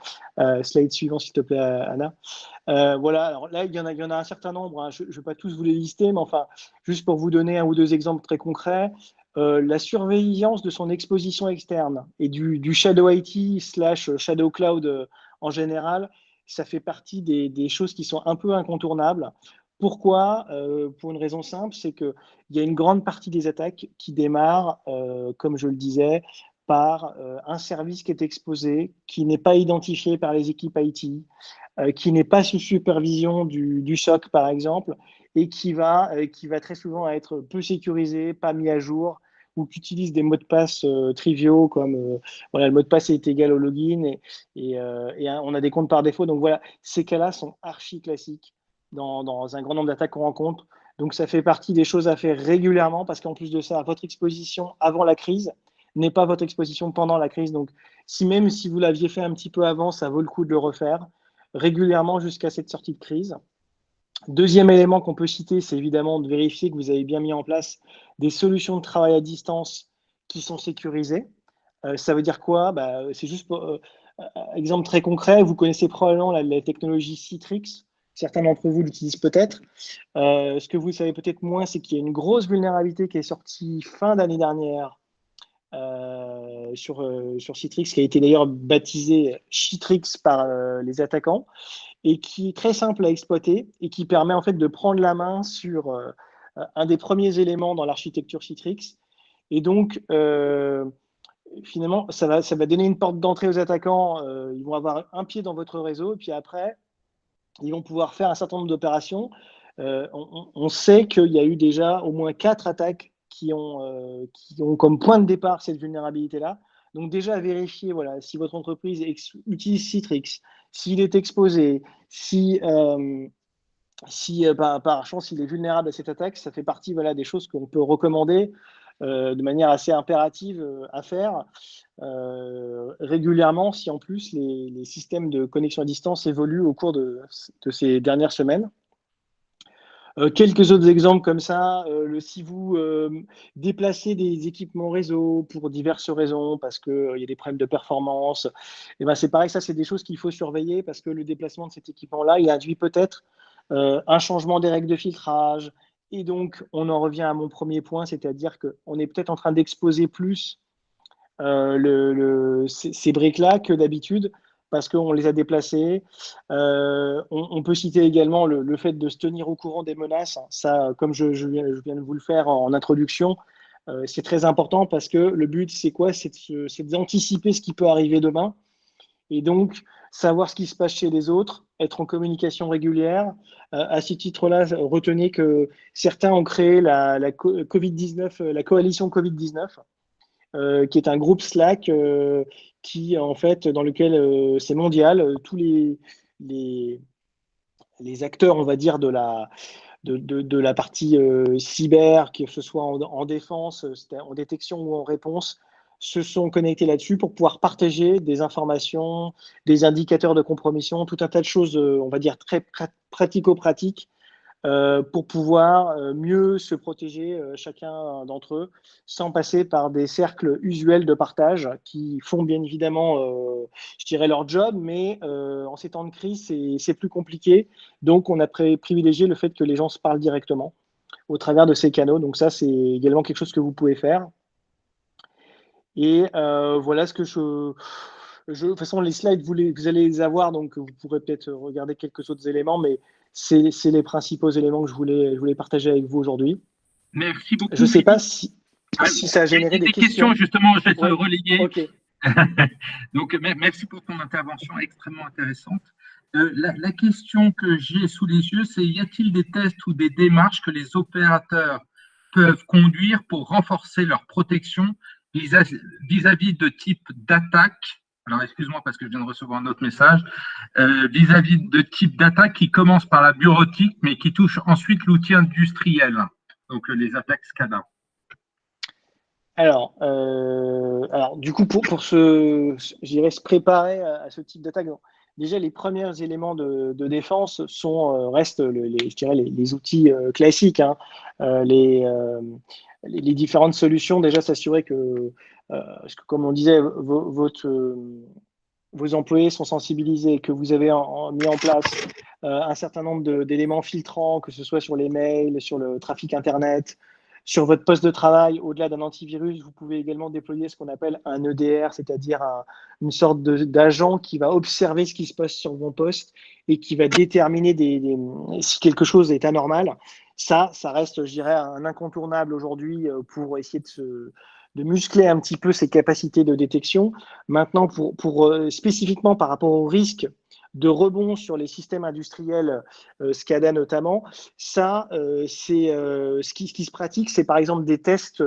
Slide suivant, s'il te plaît, Anna. Voilà, alors là, il y en a un certain nombre, hein. Je ne vais pas tous vous les lister, mais enfin, juste pour vous donner un ou deux exemples très concrets, la surveillance de son exposition externe et du Shadow IT / Shadow Cloud en général, ça fait partie des choses qui sont un peu incontournables. Pourquoi? Pour une raison simple, c'est qu'il y a une grande partie des attaques qui démarrent, comme je le disais, par un service qui est exposé, qui n'est pas identifié par les équipes IT, qui n'est pas sous supervision du SOC, par exemple, et qui va très souvent être peu sécurisé, pas mis à jour, ou qui utilise des mots de passe triviaux comme voilà, le mot de passe est égal au login et on a des comptes par défaut. Donc voilà, ces cas-là sont archi classiques dans un grand nombre d'attaques qu'on rencontre. Donc ça fait partie des choses à faire régulièrement parce qu'en plus de ça, votre exposition avant la crise n'est pas votre exposition pendant la crise. Donc même si vous l'aviez fait un petit peu avant, ça vaut le coup de le refaire régulièrement jusqu'à cette sortie de crise. Deuxième élément qu'on peut citer, c'est évidemment de vérifier que vous avez bien mis en place des solutions de travail à distance qui sont sécurisées. Ça veut dire quoi? C'est juste exemple très concret, vous connaissez probablement la technologie Citrix. Certains d'entre vous l'utilisent peut-être. Ce que vous savez peut-être moins, c'est qu'il y a une grosse vulnérabilité qui est sortie fin d'année dernière sur Citrix, qui a été d'ailleurs baptisé Citrix par les attaquants, et qui est très simple à exploiter et qui permet en fait de prendre la main sur un des premiers éléments dans l'architecture Citrix. Et donc, finalement, ça va donner une porte d'entrée aux attaquants. Ils vont avoir un pied dans votre réseau, et puis après, ils vont pouvoir faire un certain nombre d'opérations. On sait qu'il y a eu déjà au moins 4 attaques qui ont comme point de départ cette vulnérabilité-là. Donc déjà, vérifier voilà, si votre entreprise utilise Citrix, s'il est exposé, si par chance il est vulnérable à cette attaque, ça fait partie voilà, des choses qu'on peut recommander de manière assez impérative à faire. régulièrement si en plus les systèmes de connexion à distance évoluent au cours de ces dernières semaines. Quelques autres exemples comme ça, si vous déplacez des équipements réseau pour diverses raisons, parce qu'il y a des problèmes de performance, et ben c'est pareil, ça c'est des choses qu'il faut surveiller parce que le déplacement de cet équipement-là, il induit peut-être un changement des règles de filtrage. Et donc, on en revient à mon premier point, c'est-à-dire qu'on est peut-être en train d'exposer plus ces briques-là que d'habitude parce qu'on les a déplacées. On peut citer également le fait de se tenir au courant des menaces. Ça, comme je viens de vous le faire en introduction, c'est très important parce que le but, c'est quoi? C'est d'anticiper ce qui peut arriver demain. Et donc, savoir ce qui se passe chez les autres, être en communication régulière. À ce titre-là, retenez que certains ont créé la Covid-19, la coalition Covid-19, qui est un groupe Slack qui, en fait, dans lequel c'est mondial, tous les acteurs, on va dire, de la partie cyber, que ce soit en défense, en détection ou en réponse, se sont connectés là-dessus pour pouvoir partager des informations, des indicateurs de compromission, tout un tas de choses, on va dire, très pratico-pratiques pour pouvoir mieux se protéger chacun d'entre eux sans passer par des cercles usuels de partage qui font bien évidemment, je dirais, leur job, mais en ces temps de crise, c'est plus compliqué. Donc, on a privilégié le fait que les gens se parlent directement au travers de ces canaux. Donc ça, c'est également quelque chose que vous pouvez faire. Et voilà ce que de toute façon, les slides, vous allez les avoir, donc vous pourrez peut-être regarder quelques autres éléments, mais c'est les principaux éléments que je voulais partager avec vous aujourd'hui. Merci beaucoup. Je ne sais pas si ça a généré des questions. Justement, je vais te relayer. Okay. Donc, merci pour ton intervention extrêmement intéressante. La question que j'ai sous les yeux, c'est y a-t-il des tests ou des démarches que les opérateurs peuvent conduire pour renforcer leur protection vis-à-vis de types d'attaques? Alors, excuse-moi parce que je viens de recevoir un autre message. Vis-à-vis de types d'attaques qui commencent par la bureautique, mais qui touchent ensuite l'outil industriel, donc les attaques SCADA. Alors, du coup, pour se préparer à ce type d'attaque, déjà les premiers éléments de défense restent je dirais les outils classiques, hein, les différentes solutions. Déjà, s'assurer parce que comme on disait, vos employés sont sensibilisés, que vous avez mis en place un certain nombre d'éléments filtrants, que ce soit sur les mails, sur le trafic Internet. Sur votre poste de travail, au-delà d'un antivirus, vous pouvez également déployer ce qu'on appelle un EDR, c'est-à-dire une sorte d'agent qui va observer ce qui se passe sur vos postes et qui va déterminer si quelque chose est anormal. Ça reste, je dirais, un incontournable aujourd'hui pour essayer de muscler un petit peu ses capacités de détection. Maintenant, pour spécifiquement par rapport au risque de rebond sur les systèmes industriels, SCADA notamment, ça, ce qui se pratique, c'est par exemple des tests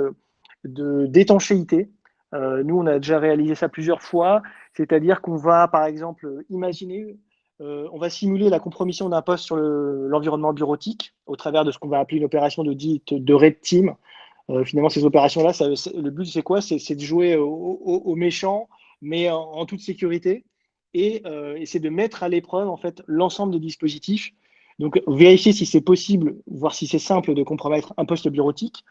d'étanchéité. Nous, on a déjà réalisé ça plusieurs fois, c'est-à-dire qu'on va, par exemple, imaginer, on va simuler la compromission d'un poste sur l'environnement bureautique au travers de ce qu'on va appeler une opération de Red Team. Finalement, ces opérations-là, le but, c'est quoi? C'est de jouer aux méchants, mais en toute sécurité. Et essayer de mettre à l'épreuve en fait l'ensemble des dispositifs. Donc vérifier si c'est possible, voir si c'est simple de compromettre un poste bureautique.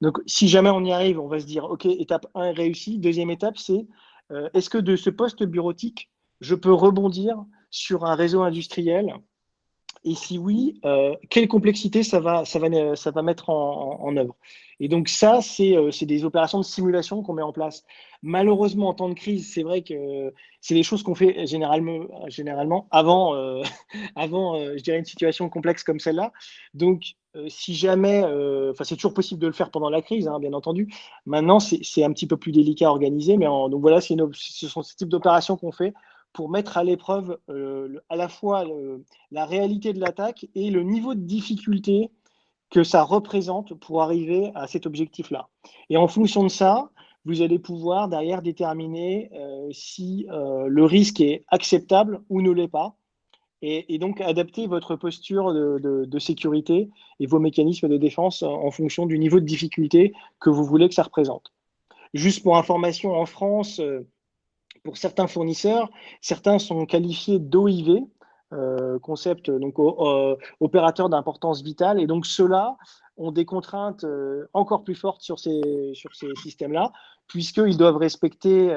Donc si jamais on y arrive, on va se dire ok, étape 1 est réussie. Deuxième étape, c'est est-ce que de ce poste bureautique, je peux rebondir sur un réseau industriel? Et si oui, quelle complexité ça va mettre en œuvre? Et donc ça, c'est des opérations de simulation qu'on met en place. Malheureusement, en temps de crise, c'est vrai que c'est des choses qu'on fait généralement avant, je dirais, une situation complexe comme celle-là. Donc, si jamais, c'est toujours possible de le faire pendant la crise, hein, bien entendu. Maintenant, c'est un petit peu plus délicat à organiser, mais donc voilà, ce sont ce type d'opérations qu'on fait pour mettre à l'épreuve à la fois la réalité de l'attaque et le niveau de difficulté que ça représente pour arriver à cet objectif-là. Et en fonction de ça, vous allez pouvoir derrière déterminer si le risque est acceptable ou ne l'est pas, et donc adapter votre posture de sécurité et vos mécanismes de défense en fonction du niveau de difficulté que vous voulez que ça représente. Juste pour information, en France, pour certains fournisseurs, certains sont qualifiés d'OIV, concept donc opérateur d'importance vitale, et donc ceux-là ont des contraintes encore plus fortes sur ces systèmes-là, puisqu'ils doivent respecter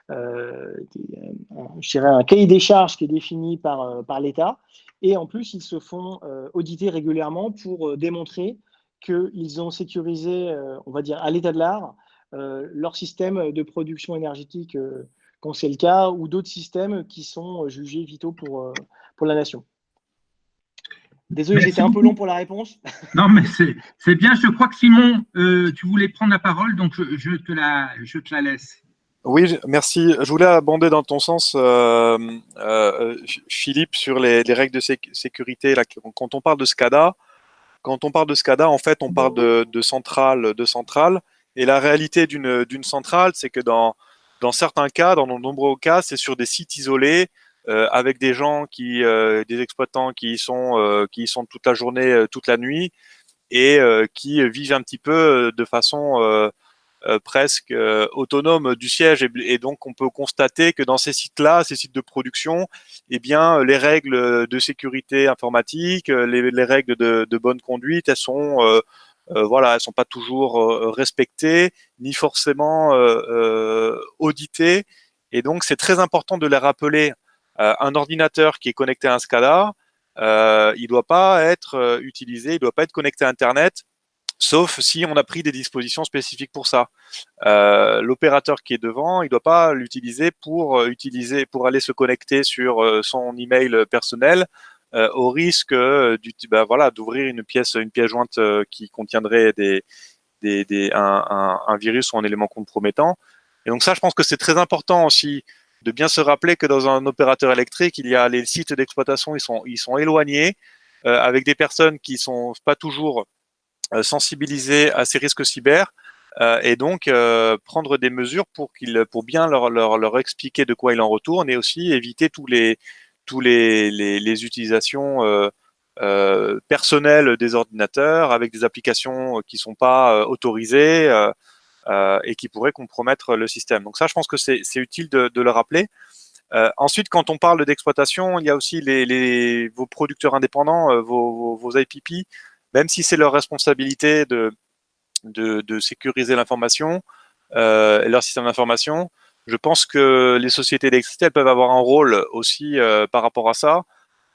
je dirais un cahier des charges qui est défini par l'État, et en plus ils se font auditer régulièrement pour démontrer qu'ils ont sécurisé, on va dire à l'état de l'art, leur système de production énergétique quand c'est le cas, ou d'autres systèmes qui sont jugés vitaux pour la nation. Désolé, j'étais un peu long pour la réponse. Non, mais c'est bien. Je crois que Simon, tu voulais prendre la parole, donc je te la laisse. Oui, merci. Je voulais abonder dans ton sens, Philippe, sur les règles de sécurité. Là, quand on parle de SCADA, en fait, on parle de centrale. Et la réalité d'une centrale, c'est que dans certains cas, dans de nombreux cas, c'est sur des sites isolés, avec des gens des exploitants qui y sont toute la journée, toute la nuit, et qui vivent un petit peu de façon presque autonome du siège. Et donc, on peut constater que dans ces sites-là, ces sites de production, eh bien, les règles de sécurité informatique, les règles de bonne conduite, elles sont elles sont pas toujours respectées, ni forcément auditées. Et donc, c'est très important de les rappeler. Un ordinateur qui est connecté à un SCADA, il doit pas être utilisé, il doit pas être connecté à Internet, sauf si on a pris des dispositions spécifiques pour ça. L'opérateur qui est devant, il doit pas l'utiliser pour aller se connecter sur son email personnel, au risque d'ouvrir une pièce jointe qui contiendrait un virus ou un élément compromettant. Et donc ça, je pense que c'est très important aussi de bien se rappeler que dans un opérateur électrique, il y a les sites d'exploitation, ils sont éloignés, avec des personnes qui sont pas toujours sensibilisées à ces risques cyber, et donc prendre des mesures pour bien leur expliquer de quoi il en retourne, et aussi éviter tous les utilisations personnelles des ordinateurs avec des applications qui sont pas autorisées, et qui pourraient compromettre le système. Donc ça, je pense que c'est utile de le rappeler. Ensuite, quand on parle d'exploitation, il y a aussi vos producteurs indépendants, vos IPP, même si c'est leur responsabilité de sécuriser l'information, leur système d'information. Je pense que les sociétés d'électricité, elles peuvent avoir un rôle aussi par rapport à ça,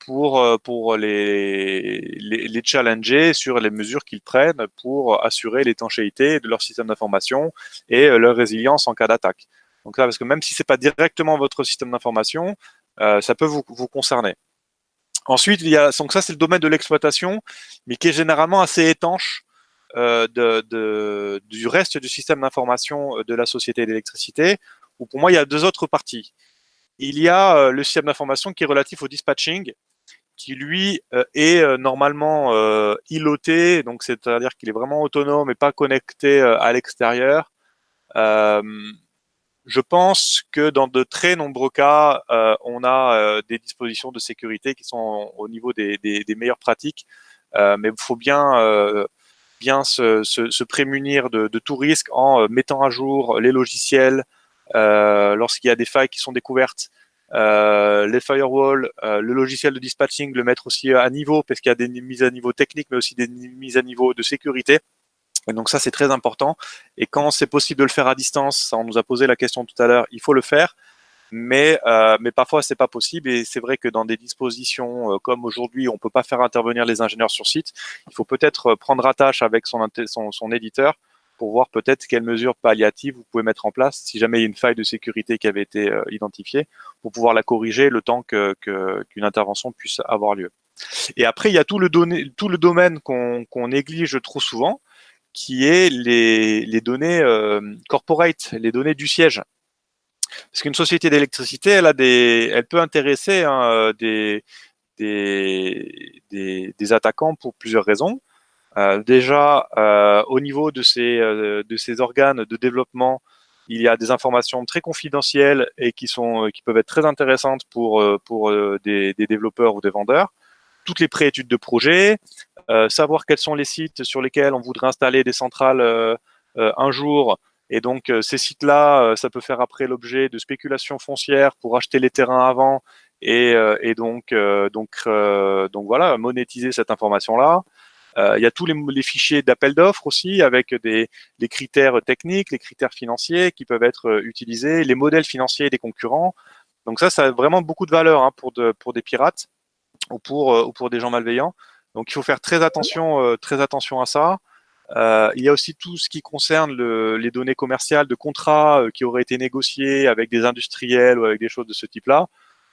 pour les challenger sur les mesures qu'ils prennent pour assurer l'étanchéité de leur système d'information et leur résilience en cas d'attaque. Donc là, parce que même si c'est pas directement votre système d'information, ça peut vous concerner. Ensuite, donc ça, c'est le domaine de l'exploitation, mais qui est généralement assez étanche du reste du système d'information de la société d'électricité, où pour moi, il y a deux autres parties. Il y a le système d'information qui est relatif au dispatching, qui lui est normalement îloté, donc c'est-à-dire qu'il est vraiment autonome et pas connecté à l'extérieur. Je pense que dans de très nombreux cas, on a des dispositions de sécurité qui sont au niveau des meilleures pratiques, mais il faut bien se prémunir de tout risque en mettant à jour les logiciels lorsqu'il y a des failles qui sont découvertes, les firewalls, le logiciel de dispatching, le mettre aussi à niveau, parce qu'il y a des mises à niveau techniques, mais aussi des mises à niveau de sécurité. Et donc ça, c'est très important. Et quand c'est possible de le faire à distance, ça, on nous a posé la question tout à l'heure, il faut le faire. Mais parfois, c'est pas possible. Et c'est vrai que dans des dispositions comme aujourd'hui, on peut pas faire intervenir les ingénieurs sur site. Il faut peut-être prendre attache avec son éditeur pour voir peut-être quelles mesures palliatives vous pouvez mettre en place si jamais il y a une faille de sécurité qui avait été identifiée, pour pouvoir la corriger le temps qu'une intervention puisse avoir lieu. Et après, il y a tout le domaine qu'on néglige trop souvent, qui est les données corporate, les données du siège. Parce qu'une société d'électricité, elle peut intéresser des attaquants pour plusieurs raisons. Déjà, au niveau de ces organes de développement, il y a des informations très confidentielles et qui peuvent être très intéressantes pour des développeurs ou des vendeurs. Toutes les préétudes de projet, savoir quels sont les sites sur lesquels on voudrait installer des centrales un jour, Et donc, ces sites-là, ça peut faire après l'objet de spéculations foncières pour acheter les terrains avant et donc voilà, monétiser cette information-là. Il y a tous les fichiers d'appel d'offres aussi avec les critères techniques, les critères financiers qui peuvent être utilisés, les modèles financiers des concurrents. Donc ça a vraiment beaucoup de valeur hein, pour des pirates ou pour des gens malveillants. Donc il faut faire très attention à ça. Il y a aussi tout ce qui concerne les données commerciales de contrats qui auraient été négociés avec des industriels ou avec des choses de ce type-là.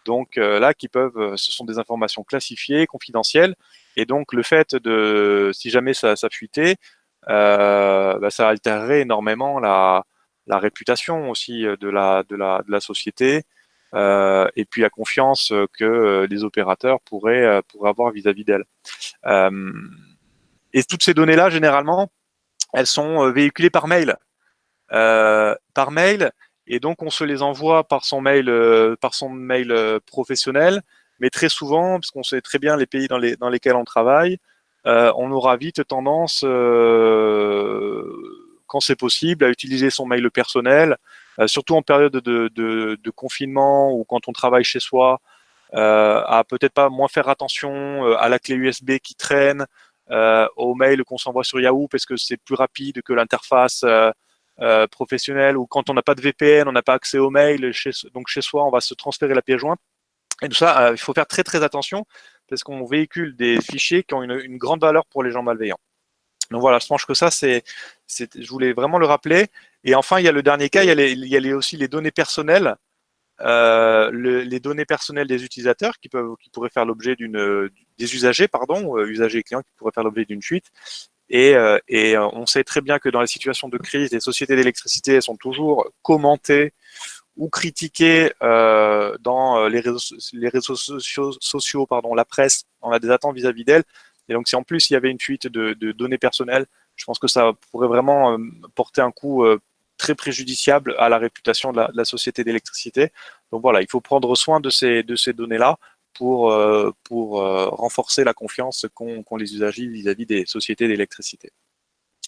Donc là, ce sont des informations classifiées, confidentielles, et donc le fait si jamais ça fuitait, ça altérerait énormément la réputation aussi de la société, et puis la confiance que les opérateurs pourraient avoir vis-à-vis d'elle. Et toutes ces données-là, généralement, elles sont véhiculées par mail. Et donc on se les envoie par son mail professionnel, mais très souvent, parce qu'on sait très bien les pays dans lesquels on travaille, on aura vite tendance, quand c'est possible, à utiliser son mail personnel, surtout en période de confinement ou quand on travaille chez soi, à peut-être pas moins faire attention à la clé USB qui traîne, aux mails qu'on s'envoie sur Yahoo parce que c'est plus rapide que l'interface professionnelle, ou quand on n'a pas de VPN, on n'a pas accès aux mails, donc chez soi, on va se transférer la pièce jointe. Et tout ça, il faut faire très très attention parce qu'on véhicule des fichiers qui ont une grande valeur pour les gens malveillants. Donc voilà, je pense que ça, je voulais vraiment le rappeler. Et enfin, il y a le dernier cas, il y a aussi les données personnelles. Les données personnelles des utilisateurs qui pourraient faire l'objet des usagers, usagers et clients qui pourraient faire l'objet d'une fuite. Et on sait très bien que dans les situations de crise, les sociétés d'électricité sont toujours commentées ou critiquées dans les réseaux sociaux, la presse. On a des attentes vis-à-vis d'elles. Et donc, si en plus il y avait une fuite de données personnelles, je pense que ça pourrait vraiment porter un coup très préjudiciable à la réputation de la société d'électricité. Donc voilà, il faut prendre soin de ces données-là pour renforcer la confiance qu'ont les usagers vis-à-vis des sociétés d'électricité.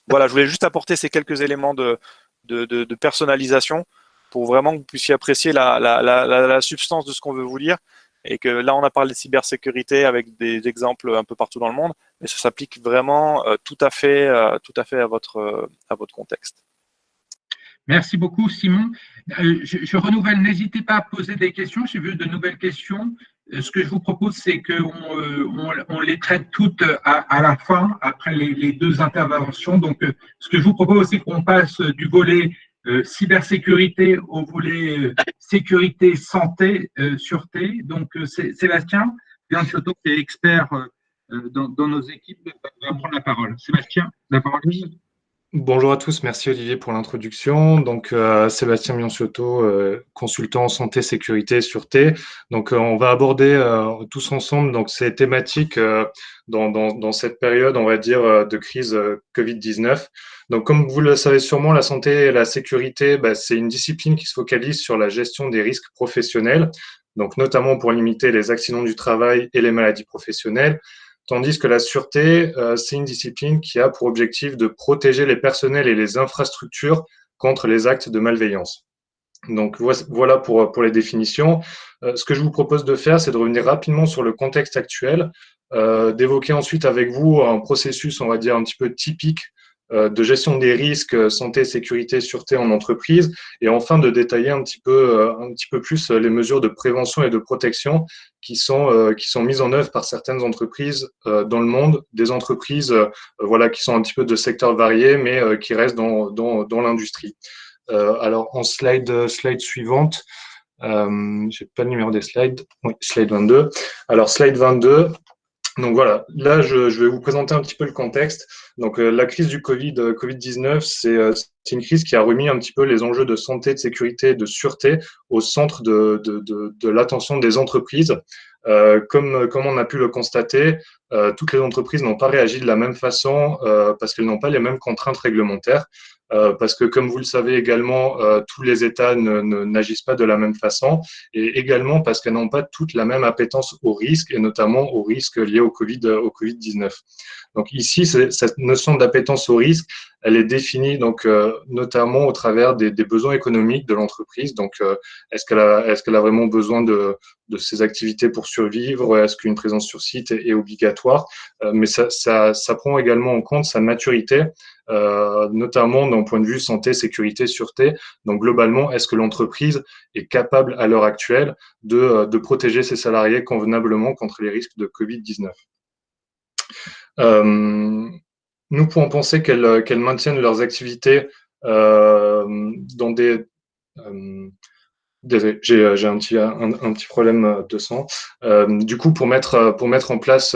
Voilà, je voulais juste apporter ces quelques éléments de personnalisation pour vraiment que vous puissiez apprécier la substance de ce qu'on veut vous dire. Et que là, on a parlé de cybersécurité avec des exemples un peu partout dans le monde, mais ça s'applique vraiment tout à fait à votre contexte. Merci beaucoup, Simon. Je renouvelle, n'hésitez pas à poser des questions. J'ai vu de nouvelles questions. Ce que je vous propose, c'est qu'on les traite toutes à la fin, après les deux interventions. Donc, ce que je vous propose, c'est qu'on passe du volet cybersécurité au volet sécurité, santé, sûreté. Donc, Sébastien Bianciotto, qui est expert dans nos équipes, va prendre la parole. Sébastien, la parole. Bonjour à tous, merci Olivier pour l'introduction. Donc Sébastien Bianciotto, consultant en santé, sécurité, sûreté. Donc on va aborder tous ensemble donc ces thématiques dans cette période, on va dire, de crise Covid-19. Donc comme vous le savez sûrement, la santé et la sécurité, c'est une discipline qui se focalise sur la gestion des risques professionnels, donc notamment pour limiter les accidents du travail et les maladies professionnelles. Tandis que la sûreté, c'est une discipline qui a pour objectif de protéger les personnels et les infrastructures contre les actes de malveillance. Donc voilà pour les définitions. Ce que je vous propose de faire, c'est de revenir rapidement sur le contexte actuel, d'évoquer ensuite avec vous un processus, on va dire, un petit peu typique de gestion des risques, santé, sécurité, sûreté en entreprise, et enfin de détailler un petit peu plus les mesures de prévention et de protection qui sont mises en œuvre par certaines entreprises dans le monde, des entreprises qui sont un petit peu de secteurs variés, mais qui restent dans l'industrie. Alors en slide suivante, j'ai pas le numéro des slides. Oui, slide 22. Alors slide 22. Donc voilà, là je vais vous présenter un petit peu le contexte. Donc la crise du Covid-19, c'est une crise qui a remis un petit peu les enjeux de santé, de sécurité et de sûreté au centre de l'attention des entreprises. Comme on a pu le constater, toutes les entreprises n'ont pas réagi de la même façon parce qu'elles n'ont pas les mêmes contraintes réglementaires. Parce que, comme vous le savez également, tous les États n'agissent pas de la même façon, et également parce qu'elles n'ont pas toutes la même appétence au risque, et notamment au risque lié au Covid-19. Donc ici, cette notion d'appétence au risque, elle est définie donc notamment au travers des besoins économiques de l'entreprise. Donc, est-ce qu'elle a vraiment besoin de ces activités pour survivre? Est-ce qu'une présence sur site est obligatoire? Mais ça prend également en compte sa maturité, notamment d'un point de vue santé, sécurité, sûreté. Donc globalement, est-ce que l'entreprise est capable à l'heure actuelle de protéger ses salariés convenablement contre les risques de Covid-19? Nous pouvons penser qu'elles maintiennent leurs activités dans des… désolé, j'ai un petit problème de son. Du coup, pour mettre en place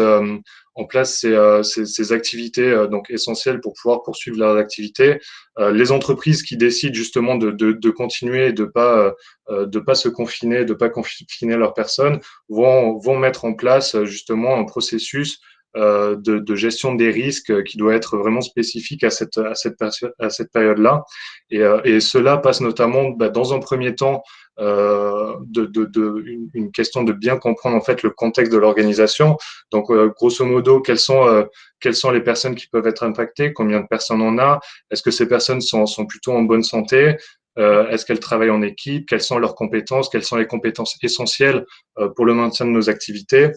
ces activités donc essentielles pour pouvoir poursuivre leurs activités, les entreprises qui décident justement de continuer, de pas se confiner, de pas confiner leurs personnes, vont mettre en place justement un processus de gestion des risques qui doit être vraiment spécifique à cette période-là. Et cela passe notamment, dans un premier temps, une question de bien comprendre en fait le contexte de l'organisation. Donc, grosso modo, quelles sont les personnes qui peuvent être impactées, combien de personnes on a, est-ce que ces personnes sont plutôt en bonne santé, est-ce qu'elles travaillent en équipe, quelles sont leurs compétences, quelles sont les compétences essentielles pour le maintien de nos activités.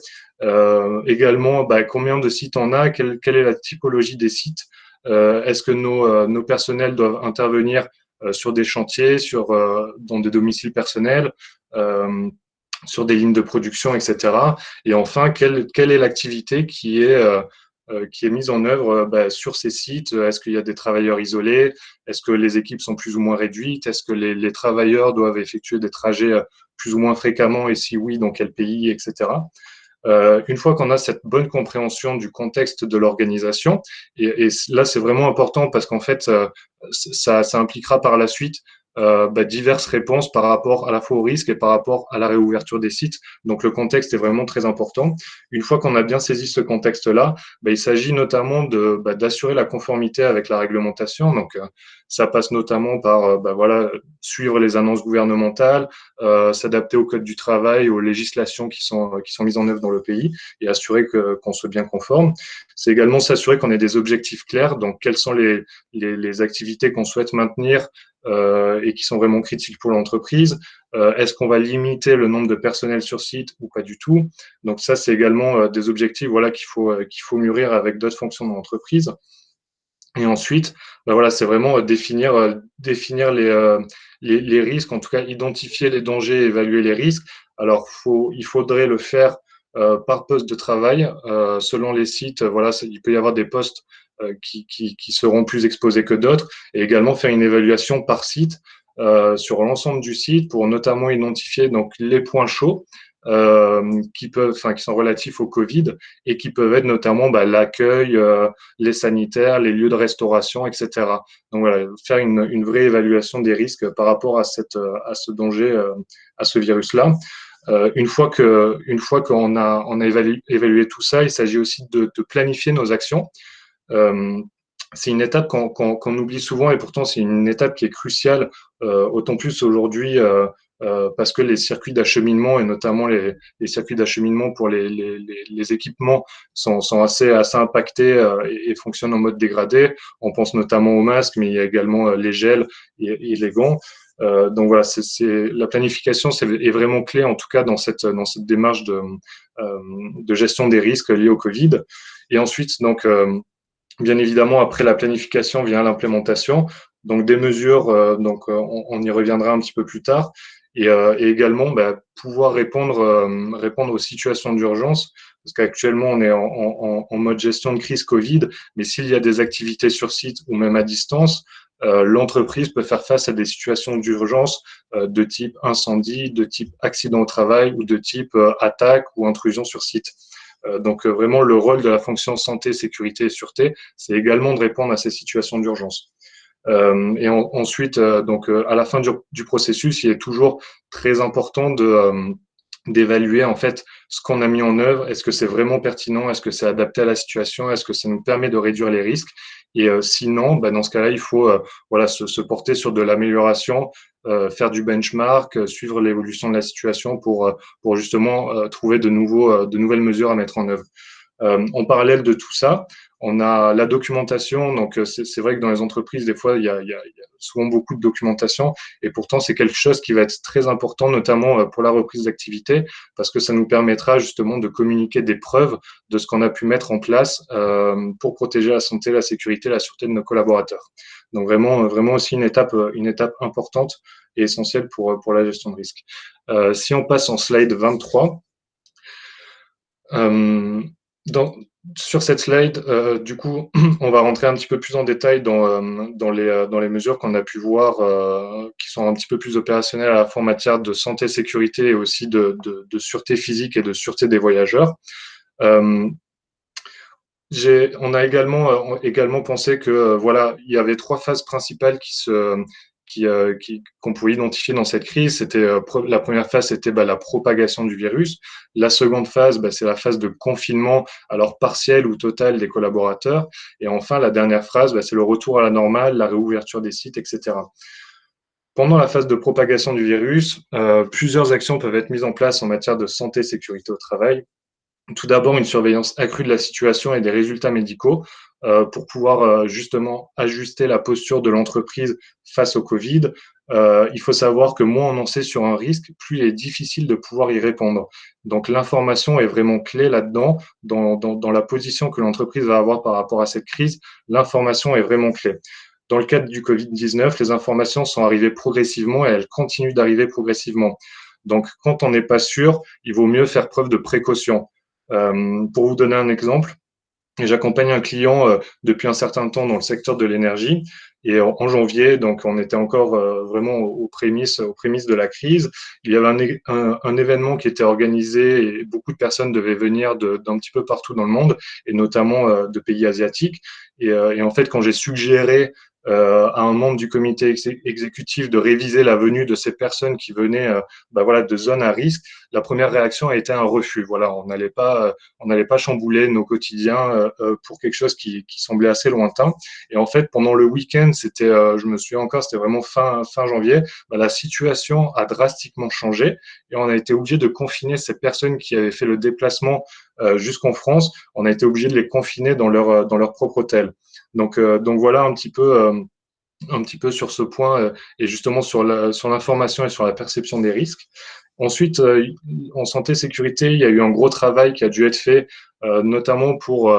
Également, combien de sites on a, quelle est la typologie des sites, est-ce que nos personnels doivent intervenir sur des chantiers, dans des domiciles personnels, sur des lignes de production, etc. Et enfin, quelle est l'activité qui est mise en œuvre sur ces sites? Est-ce qu'il y a des travailleurs isolés? Est-ce que les équipes sont plus ou moins réduites? Est-ce que les travailleurs doivent effectuer des trajets plus ou moins fréquemment? Et si oui, dans quel pays, etc. Une fois qu'on a cette bonne compréhension du contexte de l'organisation, et là c'est vraiment important parce qu'en fait ça impliquera par la suite diverses réponses par rapport à la fois au risque et par rapport à la réouverture des sites. Donc le contexte est vraiment très important. Une fois qu'on a bien saisi ce contexte-là, il s'agit notamment d'assurer la conformité avec la réglementation. Donc ça passe notamment par suivre les annonces gouvernementales, s'adapter au code du travail, aux législations qui sont mises en œuvre dans le pays et assurer qu'on soit bien conforme. C'est également s'assurer qu'on ait des objectifs clairs, donc quelles sont les activités qu'on souhaite maintenir et qui sont vraiment critiques pour l'entreprise. Est-ce qu'on va limiter le nombre de personnels sur site ou pas du tout? Donc ça, c'est également des objectifs qu'il faut mûrir avec d'autres fonctions de l'entreprise. Et ensuite, c'est vraiment définir les risques, en tout cas identifier les dangers, évaluer les risques. Alors, il faudrait le faire par poste de travail. Selon les sites, il peut y avoir des postes qui seront plus exposés que d'autres, et également faire une évaluation par site sur l'ensemble du site pour notamment identifier donc les points chauds qui sont relatifs au Covid et qui peuvent être notamment l'accueil, les sanitaires, les lieux de restauration, etc. Donc voilà, faire une vraie évaluation des risques par rapport à ce danger, à ce virus-là. Une fois qu'on a évalué tout ça, il s'agit aussi de planifier nos actions. C'est une étape qu'on oublie souvent et pourtant c'est une étape qui est cruciale, autant plus aujourd'hui parce que les circuits d'acheminement et notamment les circuits d'acheminement pour les équipements sont assez impactés et fonctionnent en mode dégradé. On pense notamment aux masques, mais il y a également les gels et les gants. Donc voilà, la planification est vraiment clé en tout cas dans cette démarche de gestion des risques liés au Covid. Et ensuite, donc bien évidemment, après la planification vient l'implémentation. Donc, des mesures, on y reviendra un petit peu plus tard. Et également, pouvoir répondre aux situations d'urgence. Parce qu'actuellement, on est en mode gestion de crise Covid. Mais s'il y a des activités sur site ou même à distance, l'entreprise peut faire face à des situations d'urgence de type incendie, de type accident au travail ou de type attaque ou intrusion sur site. Donc vraiment, le rôle de la fonction santé, sécurité et sûreté, c'est également de répondre à ces situations d'urgence. Et ensuite, à la fin du processus, il est toujours très important d'évaluer en fait ce qu'on a mis en œuvre. Est-ce que c'est vraiment pertinent? Est-ce que c'est adapté à la situation? Est-ce que ça nous permet de réduire les risques? Et sinon, dans ce cas-là, il faut voilà, se porter sur de l'amélioration, faire du benchmark, suivre l'évolution de la situation pour justement trouver de nouvelles mesures à mettre en œuvre. En parallèle de tout ça, on a la documentation. Donc, c'est vrai que dans les entreprises, des fois, il y a souvent beaucoup de documentation. Et pourtant, c'est quelque chose qui va être très important, notamment pour la reprise d'activité, parce que ça nous permettra justement de communiquer des preuves de ce qu'on a pu mettre en place pour protéger la santé, la sécurité, la sûreté de nos collaborateurs. Donc, vraiment aussi une étape importante et essentielle pour la gestion de risque. Si on passe en slide 23, sur cette slide, du coup, on va rentrer un petit peu plus en détail dans les mesures qu'on a pu voir qui sont un petit peu plus opérationnelles à la fois en matière de santé, sécurité et aussi de sûreté physique et de sûreté des voyageurs. On a également pensé que voilà, il y avait 3 phases principales qu'on pouvait identifier dans cette crise. C'était la première phase, c'était la propagation du virus. La seconde phase, c'est la phase de confinement, alors partiel ou total des collaborateurs. Et enfin, la dernière phase, c'est le retour à la normale, la réouverture des sites, etc. Pendant la phase de propagation du virus, plusieurs actions peuvent être mises en place en matière de santé et sécurité au travail. Tout d'abord, une surveillance accrue de la situation et des résultats médicaux pour pouvoir justement ajuster la posture de l'entreprise face au Covid. Il faut savoir que moins on en sait sur un risque, plus il est difficile de pouvoir y répondre. Donc l'information est vraiment clé là-dedans, dans la position que l'entreprise va avoir par rapport à cette crise. L'information est vraiment clé. Dans le cadre du Covid-19, les informations sont arrivées progressivement et elles continuent d'arriver progressivement. Donc quand on n'est pas sûr, il vaut mieux faire preuve de précaution. Pour vous donner un exemple, j'accompagne un client depuis un certain temps dans le secteur de l'énergie. Et en janvier, donc on était encore vraiment aux prémices de la crise. Il y avait un événement qui était organisé et beaucoup de personnes devaient venir d'un petit peu partout dans le monde, et notamment de pays asiatiques. Et en fait, quand j'ai suggéré à un membre du comité exécutif de réviser la venue de ces personnes qui venaient voilà, de zones à risque, la première réaction a été un refus. Voilà, on n'allait pas chambouler nos quotidiens pour quelque chose qui semblait assez lointain. Et en fait, pendant le week-end, je me souviens encore, c'était vraiment fin janvier, la situation a drastiquement changé et on a été obligé de confiner ces personnes qui avaient fait le déplacement jusqu'en France. On a été obligé de les confiner dans leur propre hôtel. Donc voilà un petit peu sur ce point et justement sur l'information et sur la perception des risques. Ensuite, en santé sécurité, il y a eu un gros travail qui a dû être fait, notamment pour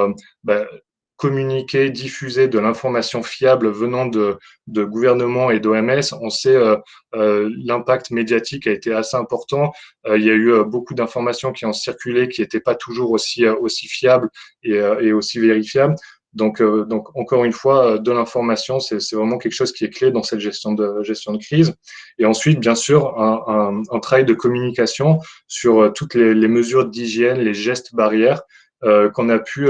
communiquer, diffuser de l'information fiable venant de gouvernements et d'OMS. On sait l'impact médiatique a été assez important. Il y a eu beaucoup d'informations qui ont circulé qui n'étaient pas toujours aussi fiables et aussi vérifiables. Donc encore une fois, de l'information, c'est vraiment quelque chose qui est clé dans cette gestion de crise. Et ensuite, bien sûr, un travail de communication sur toutes les mesures d'hygiène, les gestes barrières qu'on a pu,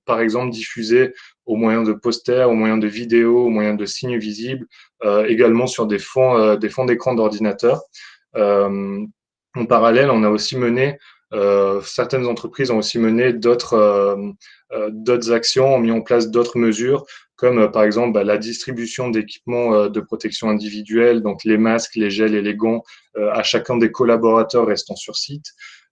par exemple, diffuser au moyen de posters, au moyen de vidéos, au moyen de signes visibles, également sur des fonds d'écran d'ordinateur. En parallèle, on a aussi mené certaines entreprises ont aussi mené d'autres actions, ont mis en place d'autres mesures, comme par exemple la distribution d'équipements de protection individuelle, donc les masques, les gels et les gants à chacun des collaborateurs restant sur site.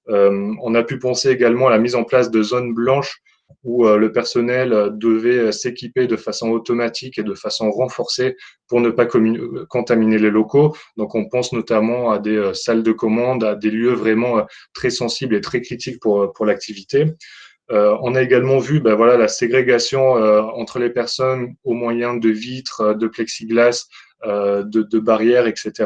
On a pu penser également à la mise en place de zones blanches où le personnel devait s'équiper de façon automatique et de façon renforcée pour ne pas contaminer les locaux. Donc, on pense notamment à des salles de commande, à des lieux vraiment très sensibles et très critiques pour l'activité. On a également vu la ségrégation entre les personnes au moyen de vitres, de plexiglas, de barrières, etc.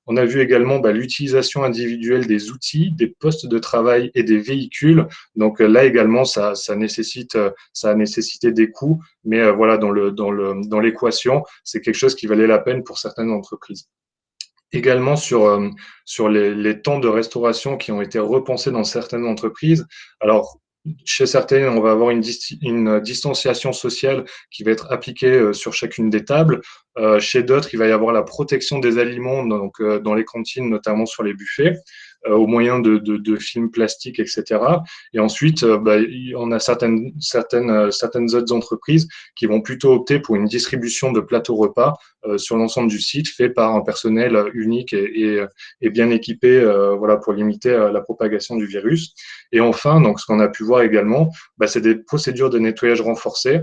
On a vu également l'utilisation individuelle des outils, des postes de travail et des véhicules. Donc là également, ça a nécessité des coûts, mais voilà, dans l'équation, c'est quelque chose qui valait la peine pour certaines entreprises. Également sur les temps de restauration qui ont été repensés dans certaines entreprises. Alors, chez certaines, on va avoir une distanciation sociale qui va être appliquée sur chacune des tables. Chez d'autres, il va y avoir la protection des aliments, donc dans les cantines, notamment sur les buffets. au moyen de films plastiques, etc. Et ensuite, on a certaines autres entreprises qui vont plutôt opter pour une distribution de plateaux repas sur l'ensemble du site, fait par un personnel unique et bien équipé, voilà, pour limiter la propagation du virus. Et enfin, donc, ce qu'on a pu voir également, c'est des procédures de nettoyage renforcées.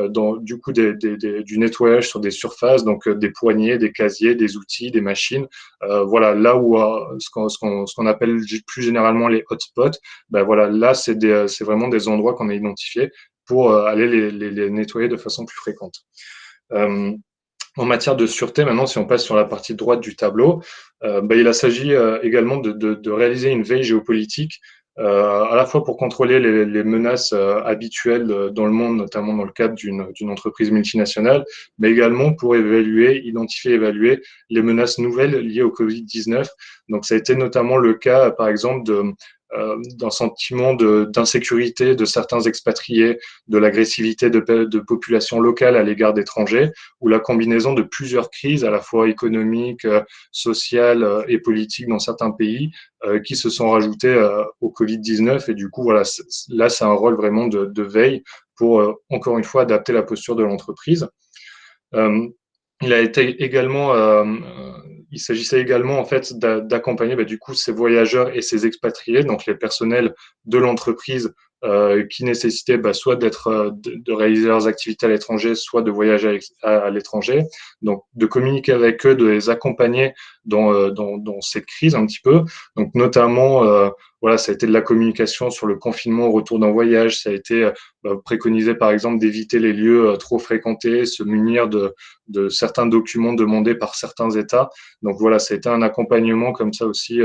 Du coup, du nettoyage sur des surfaces, donc des poignées, des casiers, des outils, des machines. Voilà, là où ce qu'on appelle plus généralement les hotspots, voilà, là, c'est vraiment des endroits qu'on a identifiés pour aller les nettoyer de façon plus fréquente. En matière de sûreté, maintenant, si on passe sur la partie droite du tableau, il s'agit également de réaliser une veille géopolitique, à la fois pour contrôler les menaces habituelles dans le monde, notamment dans le cadre d'une entreprise multinationale, mais également pour identifier et évaluer les menaces nouvelles liées au Covid-19. Donc, ça a été notamment le cas, par exemple, d'un sentiment d'insécurité de certains expatriés, de l'agressivité de populations locales à l'égard d'étrangers, ou la combinaison de plusieurs crises, à la fois économiques, sociales et politiques dans certains pays, qui se sont rajoutées au Covid-19. Et du coup, voilà, là, c'est un rôle vraiment de veille pour, encore une fois, adapter la posture de l'entreprise. Il s'agissait également en fait d'accompagner du coup ces voyageurs et ces expatriés, donc les personnels de l'entreprise qui nécessitaient soit de réaliser leurs activités à l'étranger, soit de voyager à l'étranger. Donc de communiquer avec eux, de les accompagner dans cette crise un petit peu. Donc notamment voilà, ça a été de la communication sur le confinement au retour d'un voyage. Ça a été préconisé par exemple d'éviter les lieux trop fréquentés, se munir de certains documents demandés par certains États. Donc voilà, ça a été un accompagnement comme ça aussi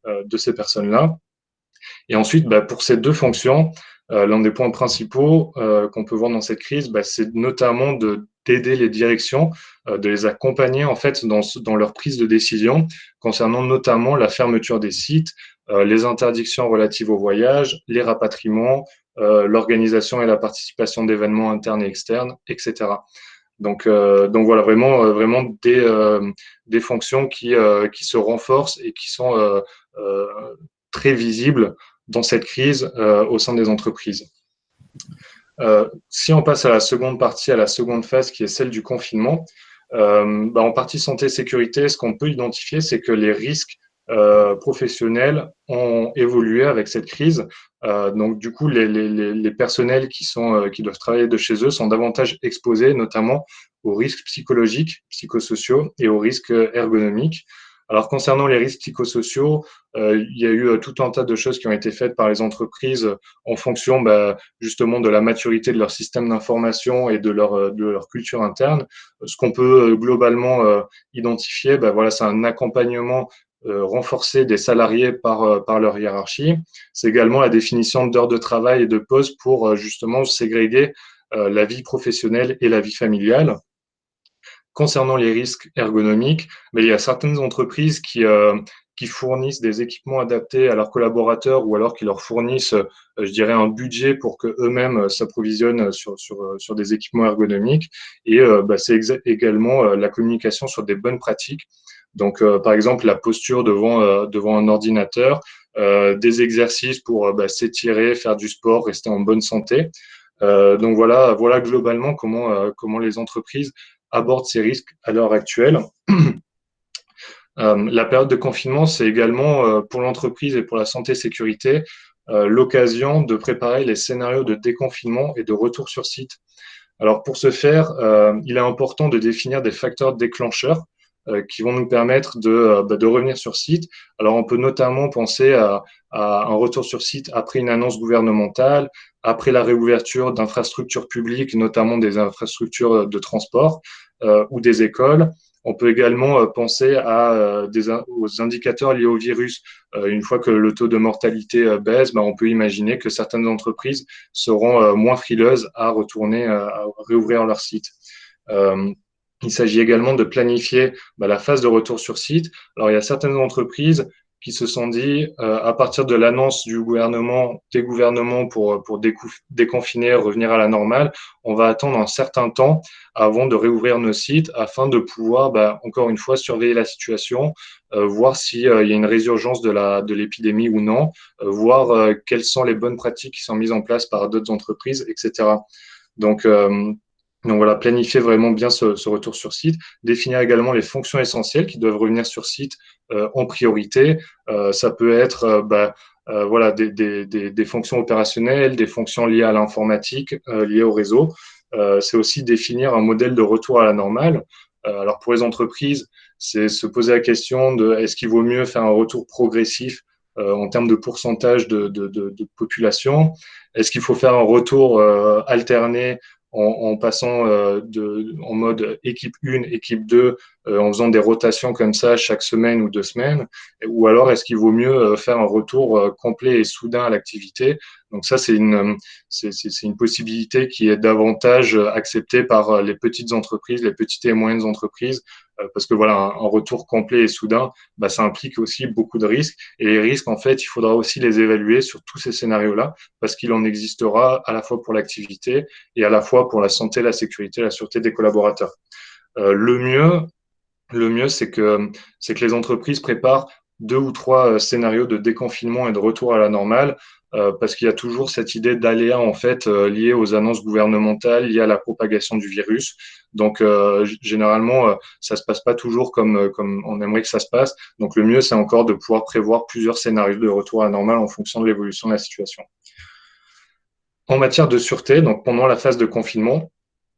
de ces personnes-là. Et ensuite, pour ces deux fonctions, l'un des points principaux qu'on peut voir dans cette crise, c'est notamment d'aider les directions, de les accompagner en fait dans leur prise de décision concernant notamment la fermeture des sites, les interdictions relatives au voyage, les rapatriements, l'organisation et la participation d'événements internes et externes, etc. Donc voilà, vraiment des fonctions qui se renforcent et qui sont très visibles dans cette crise au sein des entreprises. Si on passe à la seconde partie, à la seconde phase, qui est celle du confinement, en partie santé-sécurité, ce qu'on peut identifier, c'est que les risques professionnels ont évolué avec cette crise. Donc, du coup, les personnels qui doivent travailler de chez eux sont davantage exposés, notamment aux risques psychologiques, psychosociaux et aux risques ergonomiques. Alors, concernant les risques psychosociaux, il y a eu tout un tas de choses qui ont été faites par les entreprises en fonction justement de la maturité de leur système d'information et de leur culture interne. Ce qu'on peut globalement identifier, voilà, c'est un accompagnement renforcé des salariés par leur hiérarchie. C'est également la définition d'heures de travail et de pauses pour justement ségréguer la vie professionnelle et la vie familiale. Concernant les risques ergonomiques, il y a certaines entreprises qui fournissent des équipements adaptés à leurs collaborateurs ou alors qui leur fournissent, je dirais, un budget pour qu'eux-mêmes s'approvisionnent sur des équipements ergonomiques. Et c'est également la communication sur des bonnes pratiques. Donc, par exemple, la posture devant un ordinateur, des exercices pour s'étirer, faire du sport, rester en bonne santé. Donc voilà globalement comment les entreprises abordent ces risques à l'heure actuelle. La période de confinement, c'est également pour l'entreprise et pour la santé-sécurité l'occasion de préparer les scénarios de déconfinement et de retour sur site. Alors pour ce faire, il est important de définir des facteurs déclencheurs qui vont nous permettre de revenir sur site. Alors on peut notamment penser à un retour sur site après une annonce gouvernementale, après la réouverture d'infrastructures publiques, notamment des infrastructures de transport ou des écoles. On peut également penser aux indicateurs liés au virus. Une fois que le taux de mortalité baisse, on peut imaginer que certaines entreprises seront moins frileuses à réouvrir leur site. Il s'agit également de planifier la phase de retour sur site. Alors, il y a certaines entreprises qui se sont dit, à partir de l'annonce des gouvernements pour déconfiner, revenir à la normale, on va attendre un certain temps avant de réouvrir nos sites afin de pouvoir, encore une fois, surveiller la situation, voir s'il y a une résurgence de l'épidémie ou non, voir quelles sont les bonnes pratiques qui sont mises en place par d'autres entreprises, etc. Donc voilà, planifier vraiment bien ce retour sur site, définir également les fonctions essentielles qui doivent revenir sur site en priorité. Ça peut être voilà, des fonctions opérationnelles, des fonctions liées à l'informatique, liées au réseau. C'est aussi définir un modèle de retour à la normale. Alors pour les entreprises, c'est se poser la question de est-ce qu'il vaut mieux faire un retour progressif en termes de pourcentage de population? Est-ce qu'il faut faire un retour alterné en passant en mode équipe 1, équipe 2, en faisant des rotations comme ça chaque semaine ou 2 semaines, ou alors est-ce qu'il vaut mieux faire un retour complet et soudain à l'activité? Donc ça, c'est une possibilité qui est davantage acceptée par les petites entreprises, les petites et moyennes entreprises, parce que voilà, un retour complet et soudain, ça implique aussi beaucoup de risques. Et les risques, en fait, il faudra aussi les évaluer sur tous ces scénarios-là, parce qu'il en existera à la fois pour l'activité et à la fois pour la santé, la sécurité, la sûreté des collaborateurs. Le mieux, c'est que les entreprises préparent 2 ou 3 scénarios de déconfinement et de retour à la normale, parce qu'il y a toujours cette idée d'aléa en fait liée aux annonces gouvernementales, liées à la propagation du virus. Donc généralement, ça se passe pas toujours comme on aimerait que ça se passe. Donc le mieux, c'est encore de pouvoir prévoir plusieurs scénarios de retour à la normale en fonction de l'évolution de la situation. En matière de sûreté, donc pendant la phase de confinement,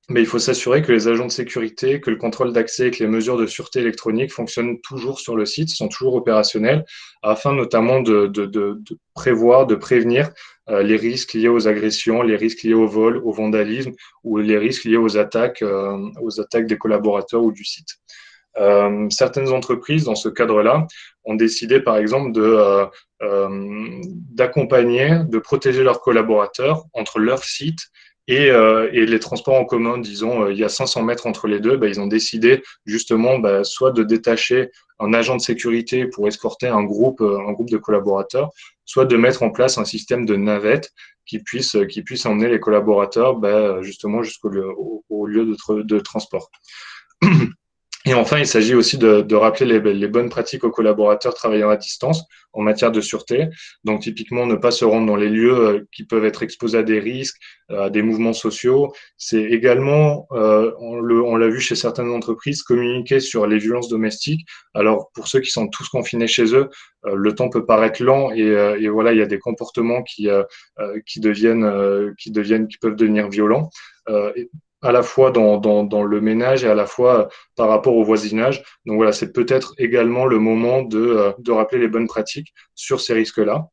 mais il faut s'assurer que les agents de sécurité, que le contrôle d'accès et que les mesures de sûreté électronique fonctionnent toujours sur le site, sont toujours opérationnels, afin notamment de prévoir, de prévenir les risques liés aux agressions, les risques liés au vol, au vandalisme ou les risques liés aux attaques des collaborateurs ou du site. Certaines entreprises, dans ce cadre-là, ont décidé, par exemple, d'accompagner, de protéger leurs collaborateurs entre leur site et les transports en commun. Disons, il y a 500 mètres entre les deux. Ils ont décidé justement soit de détacher un agent de sécurité pour escorter un groupe de collaborateurs, soit de mettre en place un système de navette qui puisse emmener les collaborateurs justement jusqu'au lieu de transport. Et enfin, il s'agit aussi de rappeler les bonnes pratiques aux collaborateurs travaillant à distance en matière de sûreté. Donc, typiquement, ne pas se rendre dans les lieux qui peuvent être exposés à des risques, à des mouvements sociaux. C'est également, on l'a vu chez certaines entreprises, communiquer sur les violences domestiques. Alors, pour ceux qui sont tous confinés chez eux, le temps peut paraître lent et voilà, il y a des comportements qui peuvent devenir violents. À la fois dans le ménage et à la fois par rapport au voisinage. Donc voilà, c'est peut-être également le moment de rappeler les bonnes pratiques sur ces risques-là.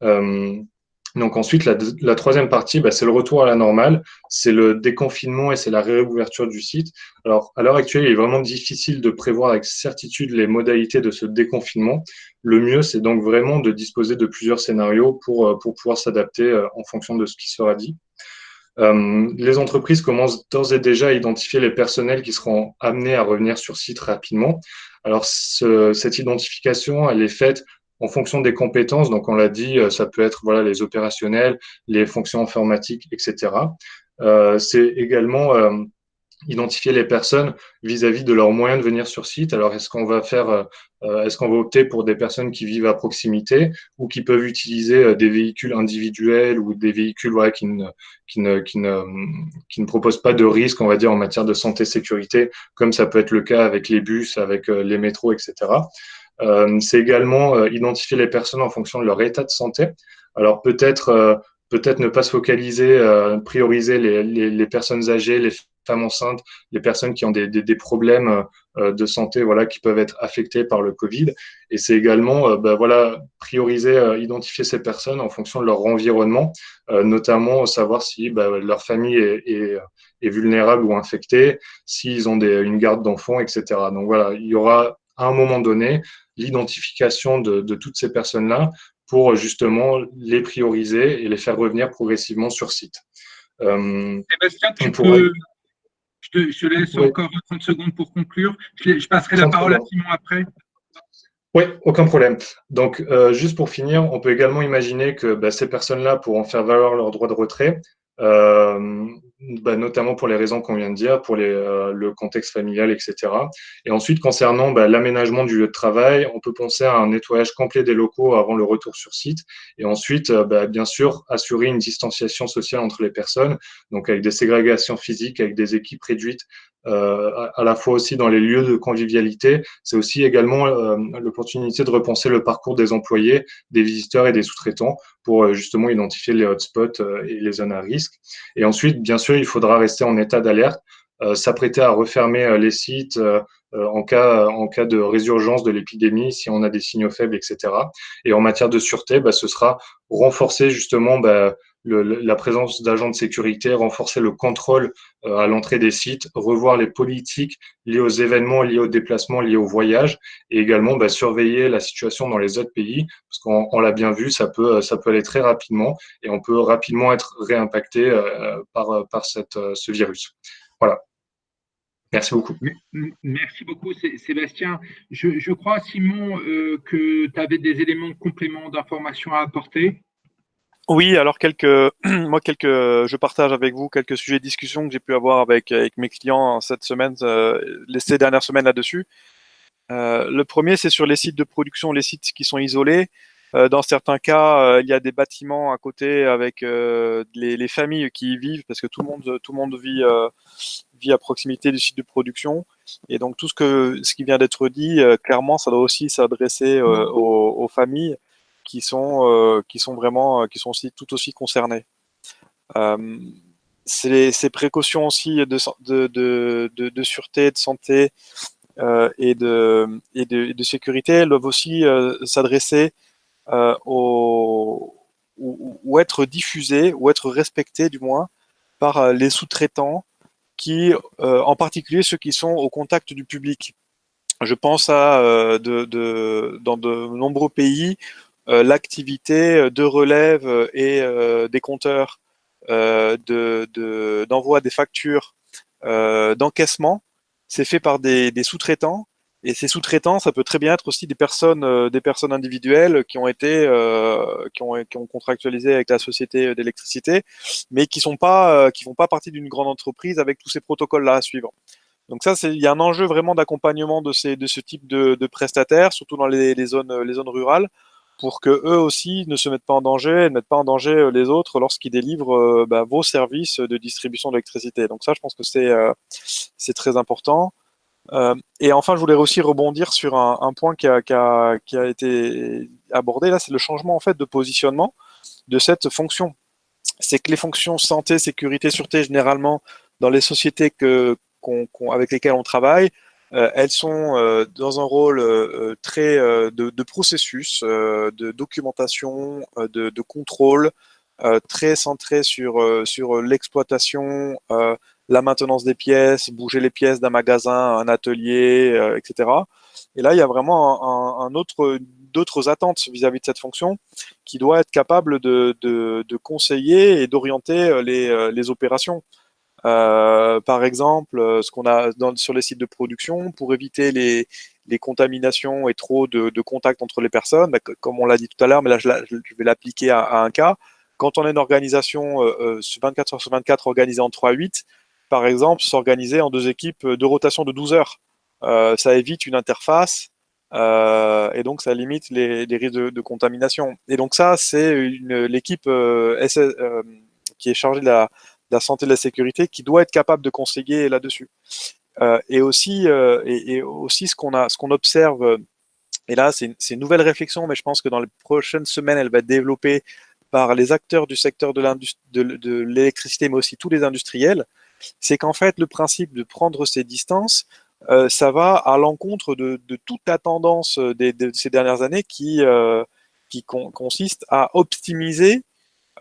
Donc ensuite, la troisième partie, c'est le retour à la normale, c'est le déconfinement et c'est la réouverture du site. Alors à l'heure actuelle, il est vraiment difficile de prévoir avec certitude les modalités de ce déconfinement. Le mieux, c'est donc vraiment de disposer de plusieurs scénarios pour pouvoir s'adapter en fonction de ce qui sera dit. Les entreprises commencent d'ores et déjà à identifier les personnels qui seront amenés à revenir sur site rapidement. Alors, cette identification, elle est faite en fonction des compétences. Donc, on l'a dit, ça peut être voilà, les opérationnels, les fonctions informatiques, etc. C'est également identifier les personnes vis-à-vis de leurs moyens de venir sur site. Alors, est-ce qu'on va opter pour des personnes qui vivent à proximité ou qui peuvent utiliser des véhicules individuels ou des véhicules qui ne proposent pas de risque, on va dire, en matière de santé-sécurité, comme ça peut être le cas avec les bus, avec les métros, etc. C'est également identifier les personnes en fonction de leur état de santé. Alors, peut-être ne pas se focaliser, prioriser les personnes âgées, les femmes enceintes, les personnes qui ont des problèmes de santé, voilà, qui peuvent être affectées par le Covid. Et c'est également, prioriser, identifier ces personnes en fonction de leur environnement, notamment savoir si leur famille est vulnérable ou infectée, s'ils ont une garde d'enfants, etc. Donc voilà, il y aura à un moment donné l'identification de toutes ces personnes-là pour justement les prioriser et les faire revenir progressivement sur site. Sébastien, je te laisse encore 30 secondes pour conclure. Je passerai la parole à Simon après. Oui, aucun problème. Donc, juste pour finir, on peut également imaginer que ces personnes-là pourront faire valoir leur droit de retrait, euh, notamment pour les raisons qu'on vient de dire, pour le contexte familial, etc. Et ensuite, concernant l'aménagement du lieu de travail, on peut penser à un nettoyage complet des locaux avant le retour sur site. Et ensuite, bien sûr, assurer une distanciation sociale entre les personnes, donc avec des ségrégations physiques, avec des équipes réduites, à la fois aussi dans les lieux de convivialité. C'est aussi également l'opportunité de repenser le parcours des employés, des visiteurs et des sous-traitants pour justement identifier les hotspots et les zones à risque. Et ensuite, bien sûr, il faudra rester en état d'alerte, s'apprêter à refermer les sites en cas de résurgence de l'épidémie, si on a des signaux faibles, etc. Et en matière de sûreté, ce sera renforcer justement la présence d'agents de sécurité, renforcer le contrôle à l'entrée des sites, revoir les politiques liées aux événements, liées aux déplacements, liées aux voyages, et également surveiller la situation dans les autres pays, parce qu'on l'a bien vu, ça peut aller très rapidement, et on peut rapidement être réimpacté par ce virus. Voilà. Merci beaucoup. Merci beaucoup, Sébastien. Je crois, Simon, que tu avais des éléments compléments d'information à apporter. Oui, alors je partage avec vous quelques sujets de discussion que j'ai pu avoir avec mes clients cette semaine, ces dernières semaines là-dessus. Le premier, c'est sur les sites de production, les sites qui sont isolés. Dans certains cas, il y a des bâtiments à côté avec les familles qui y vivent, parce que tout le monde vit à proximité du site de production. Et donc tout ce qui vient d'être dit, clairement, ça doit aussi s'adresser aux familles qui sont aussi tout aussi concernées. Ces précautions aussi de sûreté, de santé et de sécurité, elles doivent aussi s'adresser ou être diffusées, ou être respectées du moins, par les sous-traitants qui, en particulier ceux qui sont au contact du public. Je pense à dans de nombreux pays, l'activité de relève et des compteurs, d'envoi des factures, d'encaissement, c'est fait par des sous-traitants. Et ces sous-traitants, ça peut très bien être aussi des personnes individuelles qui ont contractualisé avec la société d'électricité, mais qui font pas partie d'une grande entreprise avec tous ces protocoles-là à suivre. Donc ça, il y a un enjeu vraiment d'accompagnement de ce type de prestataires, surtout dans les zones rurales, pour que eux aussi ne se mettent pas en danger, ne mettent pas en danger les autres lorsqu'ils délivrent vos services de distribution d'électricité. Donc ça, je pense que c'est très important. Et enfin, je voulais aussi rebondir sur un point qui a été abordé là, c'est le changement en fait de positionnement de cette fonction. C'est que les fonctions santé, sécurité, sûreté, généralement, dans les sociétés avec lesquelles on travaille, elles sont dans un rôle très de processus, de documentation, de contrôle, très centré sur l'exploitation, la maintenance des pièces, bouger les pièces d'un magasin à un atelier, etc. Et là, il y a vraiment d'autres attentes vis-à-vis de cette fonction qui doit être capable de conseiller et d'orienter les opérations. Par exemple, ce qu'on a sur les sites de production, pour éviter les contaminations et trop de contacts entre les personnes, comme on l'a dit tout à l'heure, mais là je vais l'appliquer à un cas. Quand on a une organisation 24 heures sur 24 organisée en 3-8, par exemple, s'organiser en 2 équipes de rotation de 12 heures. Ça évite une interface et donc ça limite les risques de contamination. Et donc ça, c'est l'équipe qui est chargée de la santé et de la sécurité qui doit être capable de conseiller là-dessus. Et aussi ce qu'on observe, et là c'est une nouvelle réflexion, mais je pense que dans les prochaines semaines, elle va être développée par les acteurs du secteur de l'électricité, mais aussi tous les industriels, c'est qu'en fait, le principe de prendre ces distances, ça va à l'encontre de toute la tendance de ces dernières années qui consiste à optimiser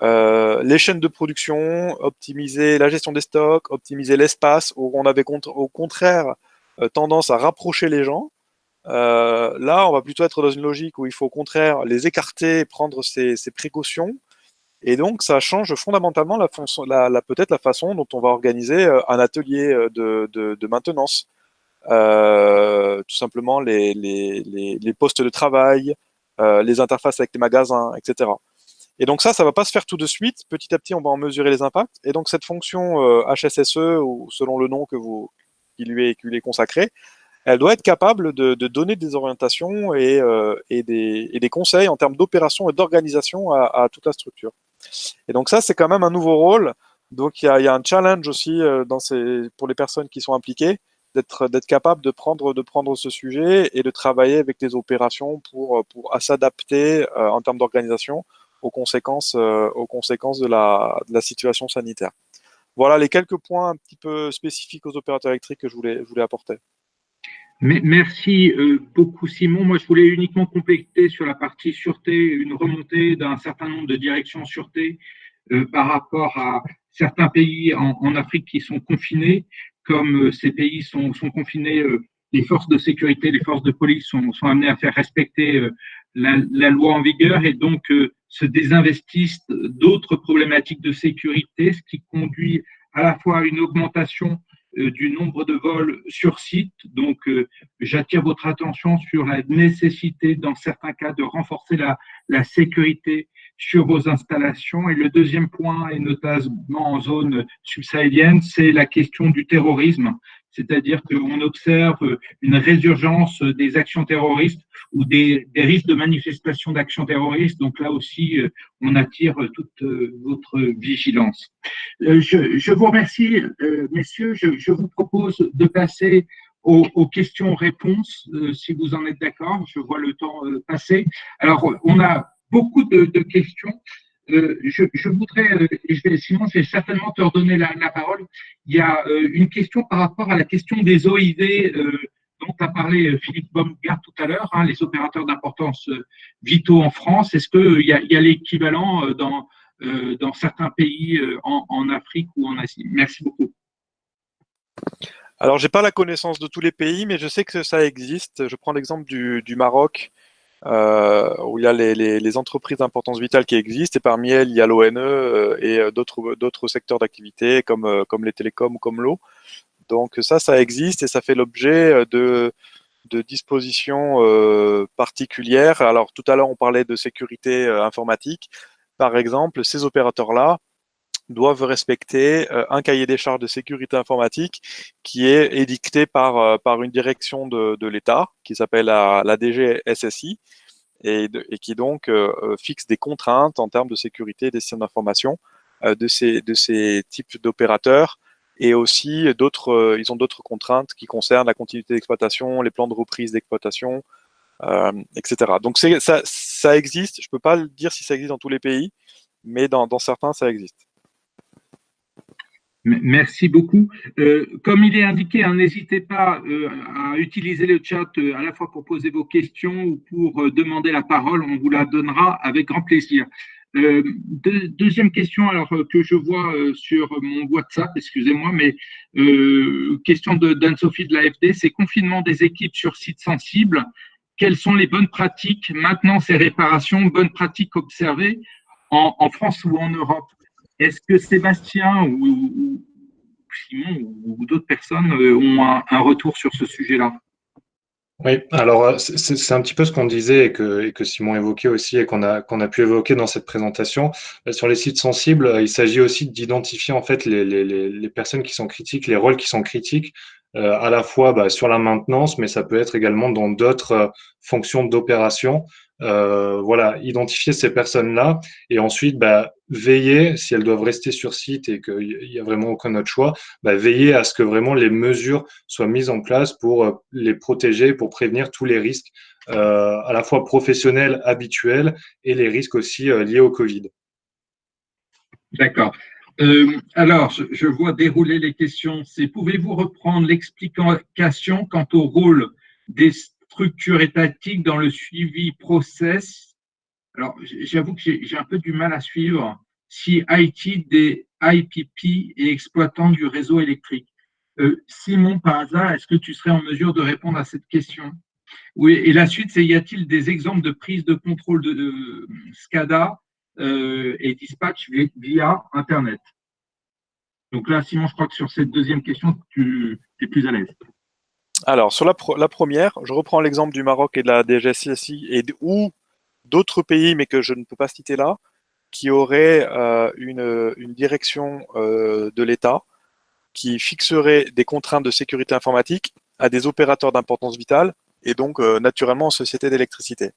les chaînes de production, optimiser la gestion des stocks, optimiser l'espace, où on avait au contraire tendance à rapprocher les gens. Là, on va plutôt être dans une logique où il faut au contraire les écarter, prendre ces précautions. Et donc, ça change fondamentalement peut-être la façon dont on va organiser un atelier de maintenance. tout simplement les postes de travail, les interfaces avec les magasins, etc. Et donc ça va pas se faire tout de suite. Petit à petit, on va en mesurer les impacts. Et donc cette fonction HSSE, ou selon le nom qui lui est consacré, elle doit être capable de donner des orientations et des conseils en termes d'opération et d'organisation à toute la structure. Et donc ça, c'est quand même un nouveau rôle. Donc il y a un challenge aussi pour les personnes qui sont impliquées, d'être capable de prendre ce sujet et de travailler avec les opérations pour s'adapter en termes d'organisation aux conséquences de la situation sanitaire. Voilà les quelques points un petit peu spécifiques aux opérateurs électriques que je voulais apporter. Merci beaucoup, Simon. Moi, je voulais uniquement compléter sur la partie sûreté, une remontée d'un certain nombre de directions sûreté par rapport à certains pays en Afrique qui sont confinés. Comme ces pays sont confinés, les forces de sécurité, les forces de police sont amenées à faire respecter la loi en vigueur et donc se désinvestissent d'autres problématiques de sécurité, ce qui conduit à la fois à une augmentation du nombre de vols sur site. Donc, j'attire votre attention sur la nécessité, dans certains cas, de renforcer la sécurité sur vos installations. Et le deuxième point, et notamment en zone subsahélienne, c'est la question du terrorisme. C'est-à-dire qu'on observe une résurgence des actions terroristes ou des risques de manifestation d'actions terroristes. Donc là aussi, on attire toute votre vigilance. Je vous remercie, messieurs. Je vous propose de passer aux questions-réponses, si vous en êtes d'accord. Je vois le temps passer. Alors, on a beaucoup de questions. Je voudrais, Simon, je vais certainement te redonner la parole. Il y a une question par rapport à la question des OIV dont a parlé Philippe Baumgart tout à l'heure, hein, les opérateurs d'importance vitaux en France. Est-ce qu'il y a l'équivalent dans certains pays en Afrique ou en Asie? Merci beaucoup. Alors, j'ai pas la connaissance de tous les pays, mais je sais que ça existe. Je prends l'exemple du Maroc, où il y a les entreprises d'importance vitale qui existent, et parmi elles, il y a l'ONE et d'autres secteurs d'activité comme les télécoms ou comme l'eau. Donc ça existe et ça fait l'objet de dispositions particulières. Alors tout à l'heure, on parlait de sécurité informatique. Par exemple, ces opérateurs-là doivent respecter un cahier des charges de sécurité informatique qui est édicté par une direction de l'État qui s'appelle la DGSSI et qui donc fixe des contraintes en termes de sécurité des systèmes d'information de ces types d'opérateurs. Et aussi, ils ont d'autres contraintes qui concernent la continuité d'exploitation, les plans de reprise d'exploitation, etc. Donc ça existe. Je ne peux pas dire si ça existe dans tous les pays, mais dans certains, ça existe. Merci beaucoup. Comme il est indiqué, hein, n'hésitez pas à utiliser le chat à la fois pour poser vos questions ou pour demander la parole. On vous la donnera avec grand plaisir. Deuxième question, alors que je vois sur mon WhatsApp, excusez-moi, mais question d'Anne-Sophie de l'AFD, c'est confinement des équipes sur sites sensibles. Quelles sont les bonnes pratiques, maintenance et réparation, bonnes pratiques observées en France ou en Europe? Est-ce que Sébastien ou Simon ou d'autres personnes ont un retour sur ce sujet-là? Oui, alors c'est un petit peu ce qu'on disait et que Simon évoquait aussi et qu'on a pu évoquer dans cette présentation. Sur les sites sensibles, il s'agit aussi d'identifier en fait les personnes qui sont critiques, les rôles qui sont critiques, à la fois sur la maintenance, mais ça peut être également dans d'autres fonctions d'opération. Voilà, identifier ces personnes-là et ensuite veiller, si elles doivent rester sur site et qu'il n'y a vraiment aucun autre choix, veiller à ce que vraiment les mesures soient mises en place pour les protéger, pour prévenir tous les risques, à la fois professionnels, habituels et les risques aussi liés au Covid. D'accord. Alors, je vois dérouler les questions. Pouvez-vous reprendre l'explication quant au rôle des structures étatiques dans le suivi process? Alors, j'avoue que j'ai un peu du mal à suivre. Si IT des IPP et exploitants du réseau électrique. Simon, par hasard, est-ce que tu serais en mesure de répondre à cette question? Oui, et la suite, c'est y a-t-il des exemples de prise de contrôle de SCADA et dispatch via Internet? Donc là, Simon, je crois que sur cette deuxième question, tu es plus à l'aise. Alors, sur la première, je reprends l'exemple du Maroc et de la DGSI ou d'autres pays, mais que je ne peux pas citer là, qui auraient une direction de l'État qui fixerait des contraintes de sécurité informatique à des opérateurs d'importance vitale et donc naturellement aux sociétés d'électricité.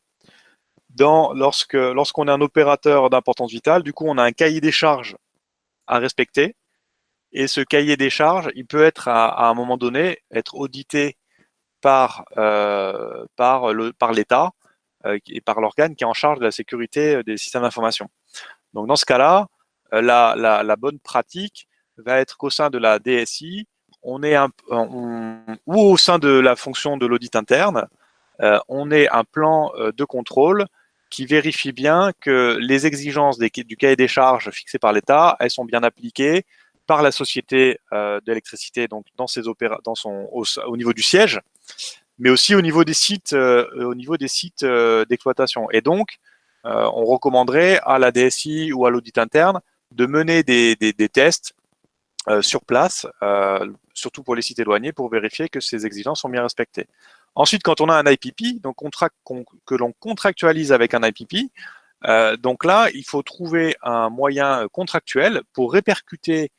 Lorsqu'on est un opérateur d'importance vitale, du coup, on a un cahier des charges à respecter. Et ce cahier des charges, il peut être à un moment donné être audité par l'État et par l'organe qui est en charge de la sécurité des systèmes d'information. Donc dans ce cas-là, la bonne pratique va être qu'au sein de la DSI, ou au sein de la fonction de l'audit interne, on ait un plan de contrôle qui vérifie bien que les exigences du cahier des charges fixées par l'État, elles sont bien appliquées par la société d'électricité, donc au niveau du siège, mais aussi au niveau des sites, d'exploitation. Et donc, on recommanderait à la DSI ou à l'audit interne de mener des tests sur place, surtout pour les sites éloignés, pour vérifier que ces exigences sont bien respectées. Ensuite, quand on a un IPP, donc que l'on contractualise avec un IPP, donc là, il faut trouver un moyen contractuel pour répercuter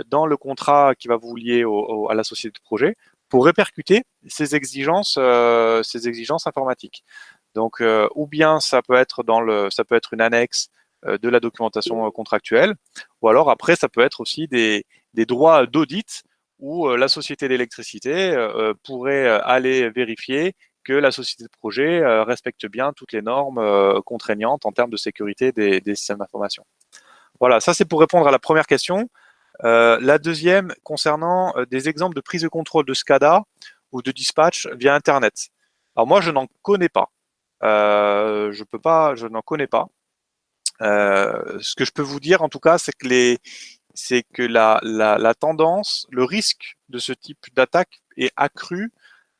dans le contrat qui va vous lier à la société de projet, pour répercuter ces exigences informatiques. Donc, ou bien ça peut être une annexe de la documentation contractuelle, ou alors après ça peut être aussi des droits d'audit où la société d'électricité pourrait aller vérifier que la société de projet respecte bien toutes les normes contraignantes en termes de sécurité des systèmes d'information. Voilà, ça c'est pour répondre à la première question. La deuxième concernant des exemples de prise de contrôle de SCADA ou de dispatch via Internet. Alors moi je n'en connais pas. Je n'en connais pas. Ce que je peux vous dire en tout cas, c'est que la tendance, le risque de ce type d'attaque est accru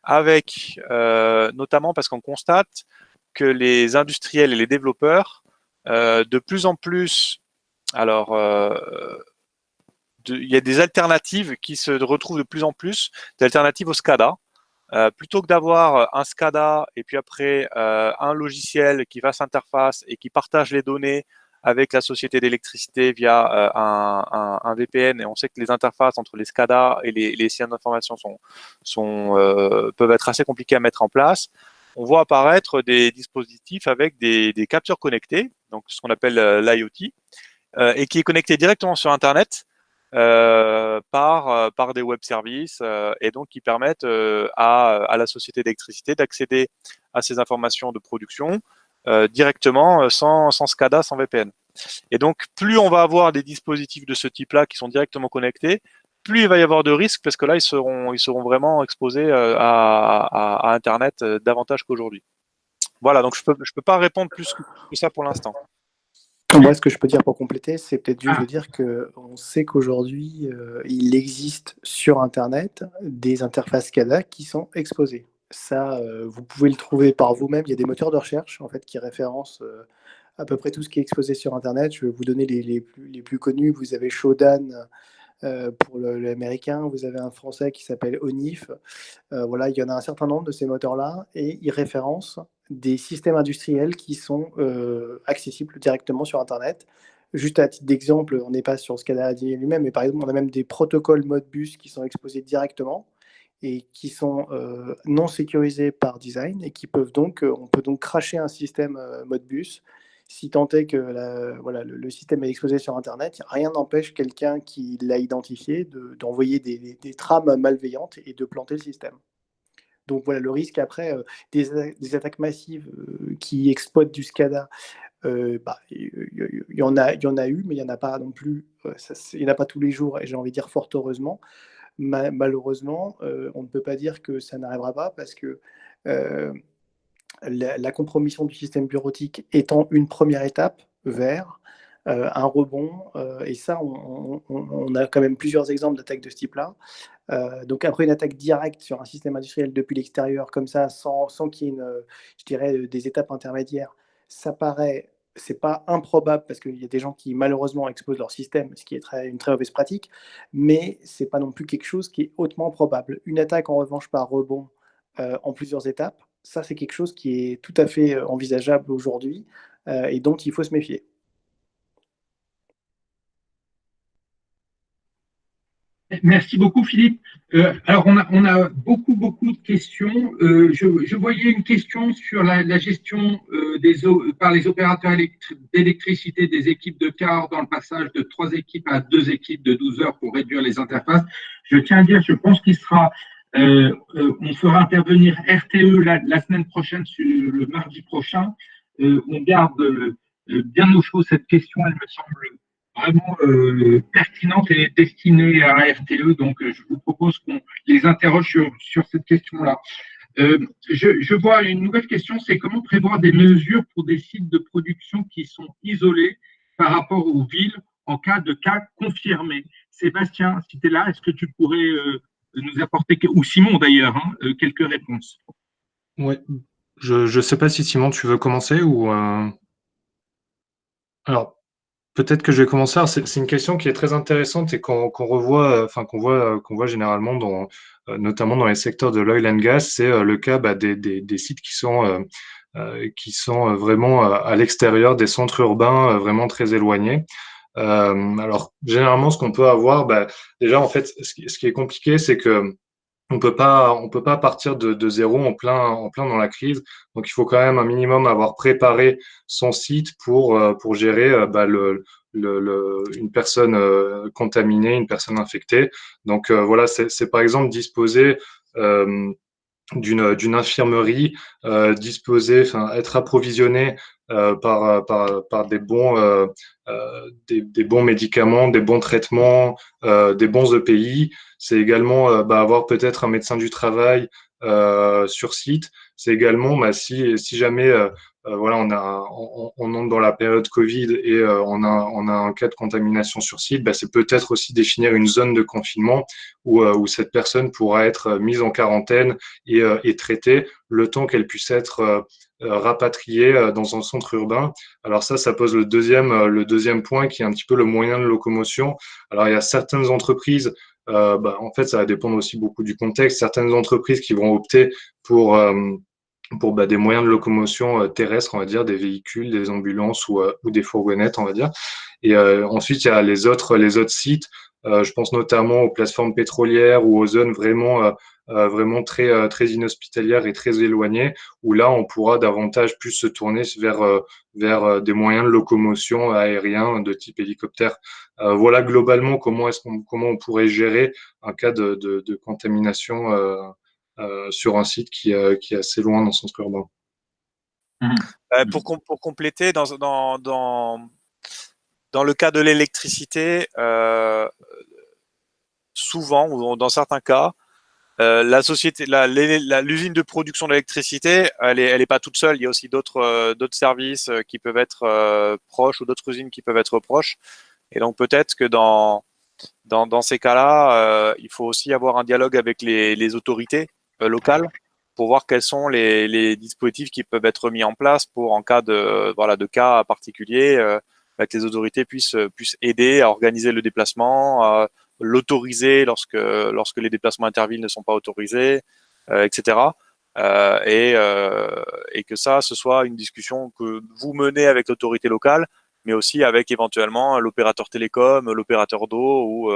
avec, notamment parce qu'on constate que les industriels et les développeurs, de plus en plus, alors, il y a des alternatives qui se retrouvent de plus en plus, d'alternatives au SCADA. Plutôt que d'avoir un SCADA et puis après un logiciel qui fasse interface et qui partage les données avec la société d'électricité via un VPN, et on sait que les interfaces entre les SCADA et les systèmes d'information peuvent être assez compliquées à mettre en place. On voit apparaître des dispositifs avec des capteurs connectés, donc ce qu'on appelle l'IoT, et qui est connecté directement sur Internet par des web services et donc qui permettent à la société d'électricité d'accéder à ces informations de production directement sans SCADA, sans VPN. Et donc, plus on va avoir des dispositifs de ce type-là qui sont directement connectés, plus il va y avoir de risques parce que là, ils seront vraiment exposés à Internet davantage qu'aujourd'hui. Voilà, donc je peux pas répondre plus que ça pour l'instant. Moi, ce que je peux dire pour compléter, c'est peut-être juste de dire qu'on sait qu'aujourd'hui, il existe sur Internet des interfaces SCADA qui sont exposées. Ça, vous pouvez le trouver par vous-même. Il y a des moteurs de recherche en fait, qui référencent à peu près tout ce qui est exposé sur Internet. Je vais vous donner les plus connus. Vous avez Shodan pour l'américain. Vous avez un français qui s'appelle Onif. Voilà, il y en a un certain nombre de ces moteurs-là et ils référencent des systèmes industriels qui sont accessibles directement sur Internet. Juste à titre d'exemple, on n'est pas sur SCADA lui-même, mais par exemple, on a même des protocoles Modbus qui sont exposés directement et qui sont non sécurisés par design et qui peuvent donc, on peut donc crasher un système Modbus. Si tant est que le système est exposé sur Internet, rien n'empêche quelqu'un qui l'a identifié d'envoyer des trames malveillantes et de planter le système. Donc voilà, le risque après, des attaques massives qui exploitent du SCADA, il y en a eu, mais il n'y en a pas non plus, il n'y en a pas tous les jours, et j'ai envie de dire fort heureusement. Malheureusement, on ne peut pas dire que ça n'arrivera pas parce que la compromission du système bureautique étant une première étape vers un rebond, et ça, on a quand même plusieurs exemples d'attaques de ce type-là. Donc après une attaque directe sur un système industriel depuis l'extérieur, comme ça, sans qu'il y ait je dirais, des étapes intermédiaires, ça paraît c'est pas improbable parce qu'il y a des gens qui malheureusement exposent leur système, ce qui est une très mauvaise pratique, mais c'est pas non plus quelque chose qui est hautement probable. Une attaque en revanche par rebond en plusieurs étapes, ça c'est quelque chose qui est tout à fait envisageable aujourd'hui et dont il faut se méfier. Merci beaucoup, Philippe. Alors, on a beaucoup de questions. Je voyais une question sur la gestion par les opérateurs d'électricité des équipes de quart dans le passage de 3 équipes à 2 équipes de 12 heures pour réduire les interfaces. Je tiens à dire, je pense on fera intervenir RTE la semaine prochaine, le mardi prochain. On garde bien au chaud cette question, elle me semble vraiment pertinente et destinée à RTE. Donc, je vous propose qu'on les interroge sur cette question-là. Je vois une nouvelle question, c'est comment prévoir des mesures pour des sites de production qui sont isolés par rapport aux villes en cas de cas confirmés. Sébastien, si tu es là, est-ce que tu pourrais nous apporter, ou Simon d'ailleurs, quelques réponses? Oui, je ne sais pas si Simon, tu veux commencer ou… Alors, peut-être que je vais commencer. C'est une question qui est très intéressante et qu'on revoit, qu'on voit généralement notamment dans les secteurs de l'oil and gas. C'est le cas des sites qui sont vraiment à l'extérieur des centres urbains, vraiment très éloignés. Alors, généralement, ce qu'on peut avoir, déjà, en fait, ce qui est compliqué, c'est que on peut pas partir de zéro en plein dans la crise. Donc, il faut quand même un minimum avoir préparé son site pour gérer une personne contaminée, une personne infectée. Donc, voilà, c'est par exemple disposer d'une infirmerie, être approvisionné par des bons médicaments, des bons traitements, des bons EPI. C'est également avoir peut-être un médecin du travail sur site. C'est également si jamais voilà, on entre dans la période Covid et on a un cas de contamination sur site, c'est peut-être aussi définir une zone de confinement où cette personne pourra être mise en quarantaine et traitée le temps qu'elle puisse être rapatriée dans un centre urbain. Alors ça pose le deuxième point qui est un petit peu le moyen de locomotion. Alors il y a certaines entreprises, en fait ça va dépendre aussi beaucoup du contexte, certaines entreprises qui vont opter pour des moyens de locomotion terrestres, on va dire, des véhicules, des ambulances ou des fourgonnettes, on va dire. Et ensuite, il y a les autres sites. Je pense notamment aux plateformes pétrolières ou aux zones vraiment très inhospitalières et très éloignées, où là, on pourra davantage plus se tourner vers des moyens de locomotion aériens de type hélicoptère. Voilà globalement comment on pourrait gérer un cas de contamination sur un site qui est assez loin dans son centre urbain. Pour compléter, dans le cas de l'électricité, souvent, ou dans certains cas, l'usine de production d'électricité, elle est pas toute seule. Il y a aussi d'autres services qui peuvent être proches ou d'autres usines qui peuvent être proches. Et donc peut-être que dans ces cas-là, il faut aussi avoir un dialogue avec les autorités locales pour voir quels sont les dispositifs qui peuvent être mis en place pour, en cas de cas particuliers, que les autorités puissent aider à organiser le déplacement, à l'autoriser lorsque les déplacements intervilles ne sont pas autorisés, etc. Et que ce soit une discussion que vous menez avec l'autorité locale, mais aussi avec éventuellement l'opérateur télécom, l'opérateur d'eau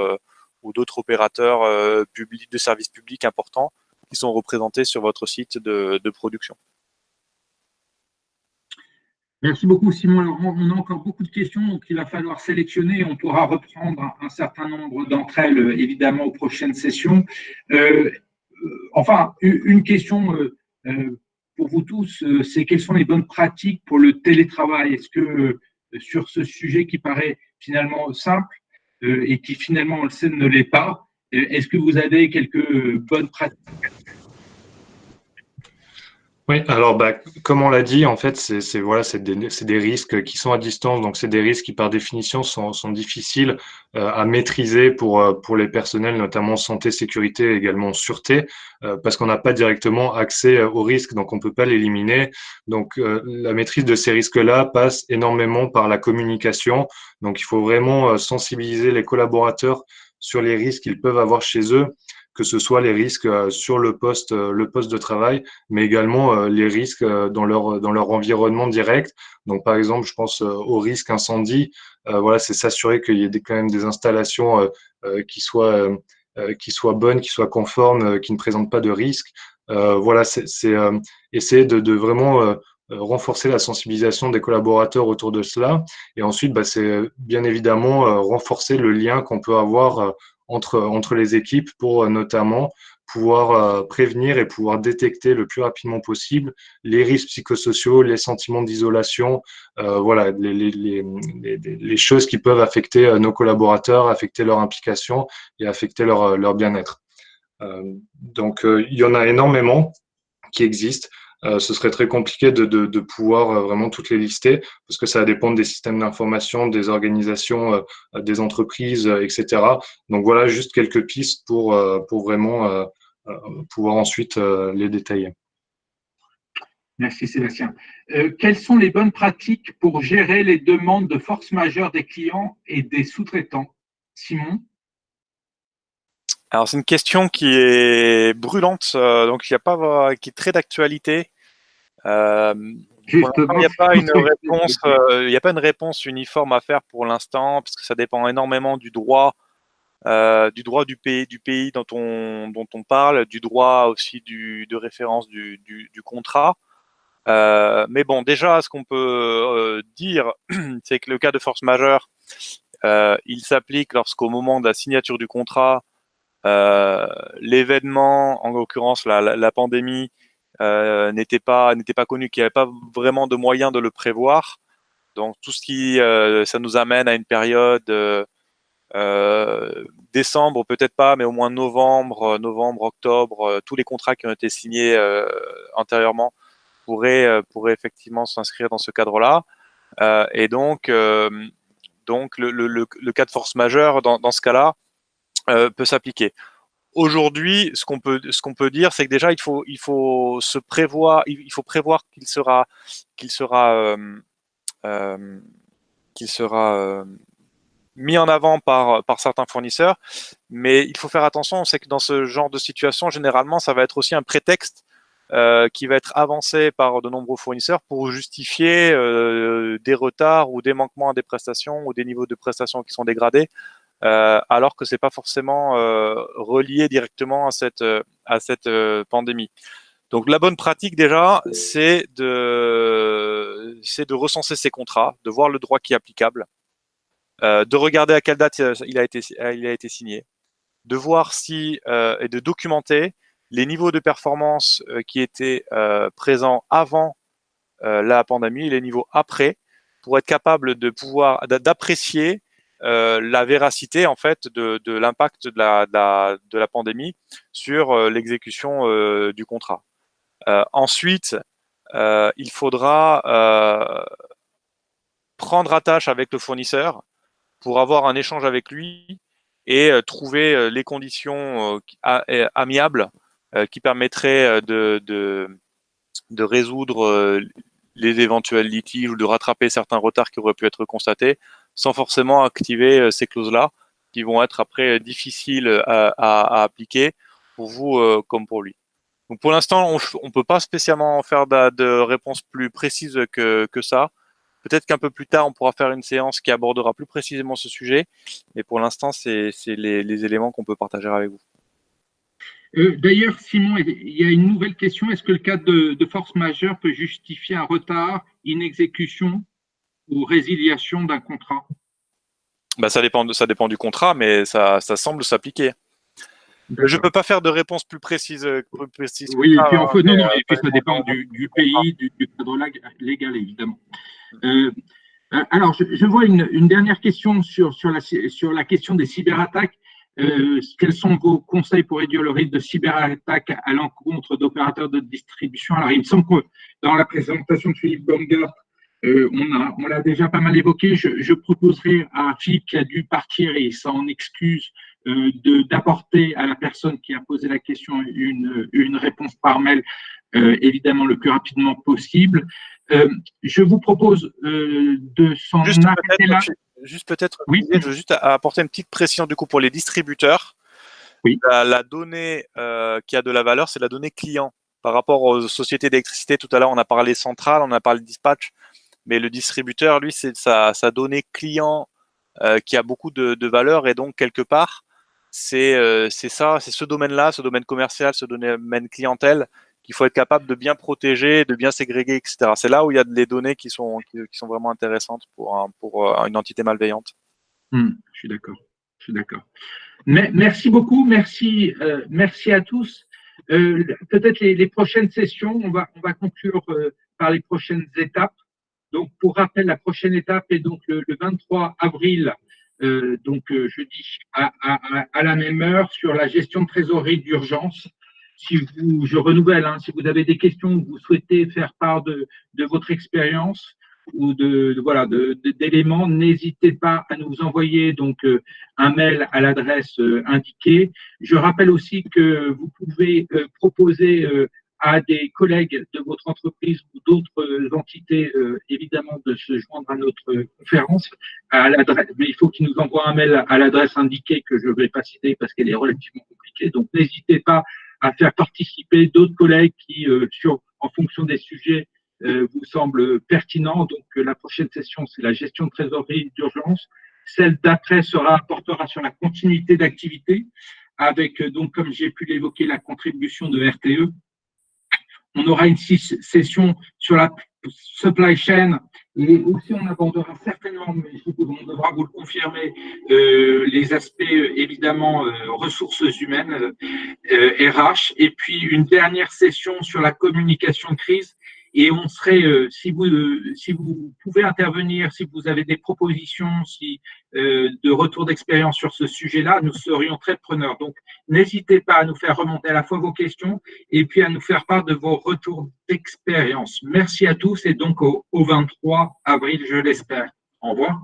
ou d'autres opérateurs publics, de services publics importants qui sont représentés sur votre site de production. Merci beaucoup, Simon. Alors, on a encore beaucoup de questions, donc il va falloir sélectionner. On pourra reprendre un certain nombre d'entre elles, évidemment, aux prochaines sessions. Enfin, une question pour vous tous, c'est quelles sont les bonnes pratiques pour le télétravail? Est-ce que sur ce sujet qui paraît finalement simple et qui finalement, on le sait, ne l'est pas, est-ce que vous avez quelques bonnes pratiques? Oui, alors comme on l'a dit, en fait, c'est des risques qui sont à distance, donc c'est des risques qui par définition sont difficiles à maîtriser pour les personnels, notamment santé, sécurité et également sûreté, parce qu'on n'a pas directement accès aux risques, donc on peut pas l'éliminer. Donc la maîtrise de ces risques-là passe énormément par la communication. Donc il faut vraiment sensibiliser les collaborateurs sur les risques qu'ils peuvent avoir chez eux, que ce soit les risques sur le poste de travail, mais également les risques dans leur environnement direct. Donc, par exemple, je pense au risque incendie. Voilà, c'est s'assurer qu'il y ait quand même des installations qui soient bonnes, qui soient conformes, qui ne présentent pas de risques. Voilà, c'est essayer de vraiment renforcer la sensibilisation des collaborateurs autour de cela. Et ensuite, c'est bien évidemment renforcer le lien qu'on peut avoir entre les équipes pour notamment pouvoir prévenir et pouvoir détecter le plus rapidement possible les risques psychosociaux, les sentiments d'isolation, voilà, les choses qui peuvent affecter nos collaborateurs, affecter leur implication et affecter leur bien-être. Donc, il y en a énormément qui existent. Ce serait très compliqué de pouvoir vraiment toutes les lister parce que ça dépend des systèmes d'information, des organisations, des entreprises, etc. Donc voilà, juste quelques pistes pour vraiment pouvoir ensuite les détailler. Merci Sébastien. Quelles sont les bonnes pratiques pour gérer les demandes de force majeure des clients et des sous-traitants? Simon? Alors, c'est une question qui est brûlante, donc il y a pas, qui est très d'actualité. Il n'y a pas une réponse, il n'y a pas une réponse uniforme à faire pour l'instant, parce que ça dépend énormément du droit du pays dont on parle, du droit aussi de référence du contrat. Mais bon, déjà, ce qu'on peut dire, c'est que le cas de force majeure, il s'applique lorsqu'au moment de la signature du contrat, l'événement, en l'occurrence la pandémie, n'était pas connu, qu'il n'y avait pas vraiment de moyen de le prévoir. Donc tout ce qui, ça nous amène à une période décembre, peut-être pas, mais au moins novembre, octobre, tous les contrats qui ont été signés antérieurement pourraient effectivement s'inscrire dans ce cadre-là. Et donc le cas de force majeure dans ce cas-là peut s'appliquer. Aujourd'hui, ce qu'on peut dire, c'est que déjà il faut se prévoir, il faut prévoir qu'il sera mis en avant par certains fournisseurs, mais il faut faire attention. On sait que dans ce genre de situation, généralement, ça va être aussi un prétexte qui va être avancé par de nombreux fournisseurs pour justifier des retards ou des manquements à des prestations ou des niveaux de prestations qui sont dégradés. Alors que c'est pas forcément relié directement à cette pandémie. Donc la bonne pratique déjà, c'est de recenser ses contrats, de voir le droit qui est applicable, de regarder à quelle date il a été signé, de voir si et de documenter les niveaux de performance qui étaient présents avant la pandémie et les niveaux après, pour être capable d'apprécier la véracité en fait de l'impact de la pandémie sur l'exécution du contrat. Ensuite, il faudra prendre attache avec le fournisseur pour avoir un échange avec lui et trouver les conditions amiables qui permettraient de résoudre les éventuels litiges ou de rattraper certains retards qui auraient pu être constatés sans forcément activer ces clauses-là qui vont être après difficiles à appliquer pour vous comme pour lui. Donc pour l'instant, on peut pas spécialement faire de réponse plus précise que ça. Peut-être qu'un peu plus tard, on pourra faire une séance qui abordera plus précisément ce sujet. Mais pour l'instant, c'est les éléments qu'on peut partager avec vous. D'ailleurs, Simon, il y a une nouvelle question. Est-ce que le cas de force majeure peut justifier un retard, inexécution ou résiliation d'un contrat? Ça dépend du contrat, mais ça semble s'appliquer. Je ne peux pas faire de réponse plus précise. Oui, et puis et puis ça dépend du pays, du cadre légal, évidemment. Alors, je vois une dernière question sur la question des cyberattaques. Quels sont vos conseils pour réduire le risque de cyberattaque à l'encontre d'opérateurs de distribution? Alors, il me semble que dans la présentation de Philippe Baumgart, on l'a déjà pas mal évoqué. Je proposerai à Philippe, qui a dû partir et s'en excuse, d'apporter à la personne qui a posé la question une réponse par mail, évidemment le plus rapidement possible. Je vous propose de s'en arrêter là. Juste peut-être, oui. Je veux juste apporter une petite précision du coup pour les distributeurs. Oui. La donnée qui a de la valeur, c'est la donnée client. Par rapport aux sociétés d'électricité, tout à l'heure, on a parlé centrale, on a parlé dispatch, mais le distributeur, lui, c'est sa donnée client qui a beaucoup de valeur, et donc quelque part, c'est ce domaine-là, ce domaine commercial, ce domaine clientèle, qu'il faut être capable de bien protéger, de bien ségréguer, etc. C'est là où il y a des données qui sont vraiment intéressantes pour une entité malveillante. Je suis d'accord. Mais, merci beaucoup, merci à tous. Peut-être les prochaines sessions, on va conclure par les prochaines étapes. Donc, pour rappel, la prochaine étape est donc le 23 avril, jeudi, à la même heure, sur la gestion de trésorerie d'urgence. Je renouvelle, si vous avez des questions ou vous souhaitez faire part de votre expérience ou d'éléments, n'hésitez pas à nous envoyer donc un mail à l'adresse indiquée. Je rappelle aussi que vous pouvez proposer à des collègues de votre entreprise ou d'autres entités, évidemment, de se joindre à notre conférence. Mais il faut qu'ils nous envoient un mail à l'adresse indiquée, que je ne vais pas citer parce qu'elle est relativement compliquée. Donc, n'hésitez pas à faire participer d'autres collègues qui, en fonction des sujets, vous semblent pertinents. Donc, la prochaine session, c'est la gestion de trésorerie d'urgence. Celle d'après portera sur la continuité d'activité, avec, donc, comme j'ai pu l'évoquer, la contribution de RTE. On aura une session sur la supply chain, et aussi on abordera certainement, mais on devra vous le confirmer, les aspects évidemment ressources humaines, RH, et puis une dernière session sur la communication de crise. Et on serait, si vous pouvez intervenir, si vous avez des propositions, de retour d'expérience sur ce sujet-là, nous serions très preneurs. Donc, n'hésitez pas à nous faire remonter à la fois vos questions et puis à nous faire part de vos retours d'expérience. Merci à tous et donc au 23 avril, je l'espère. Au revoir.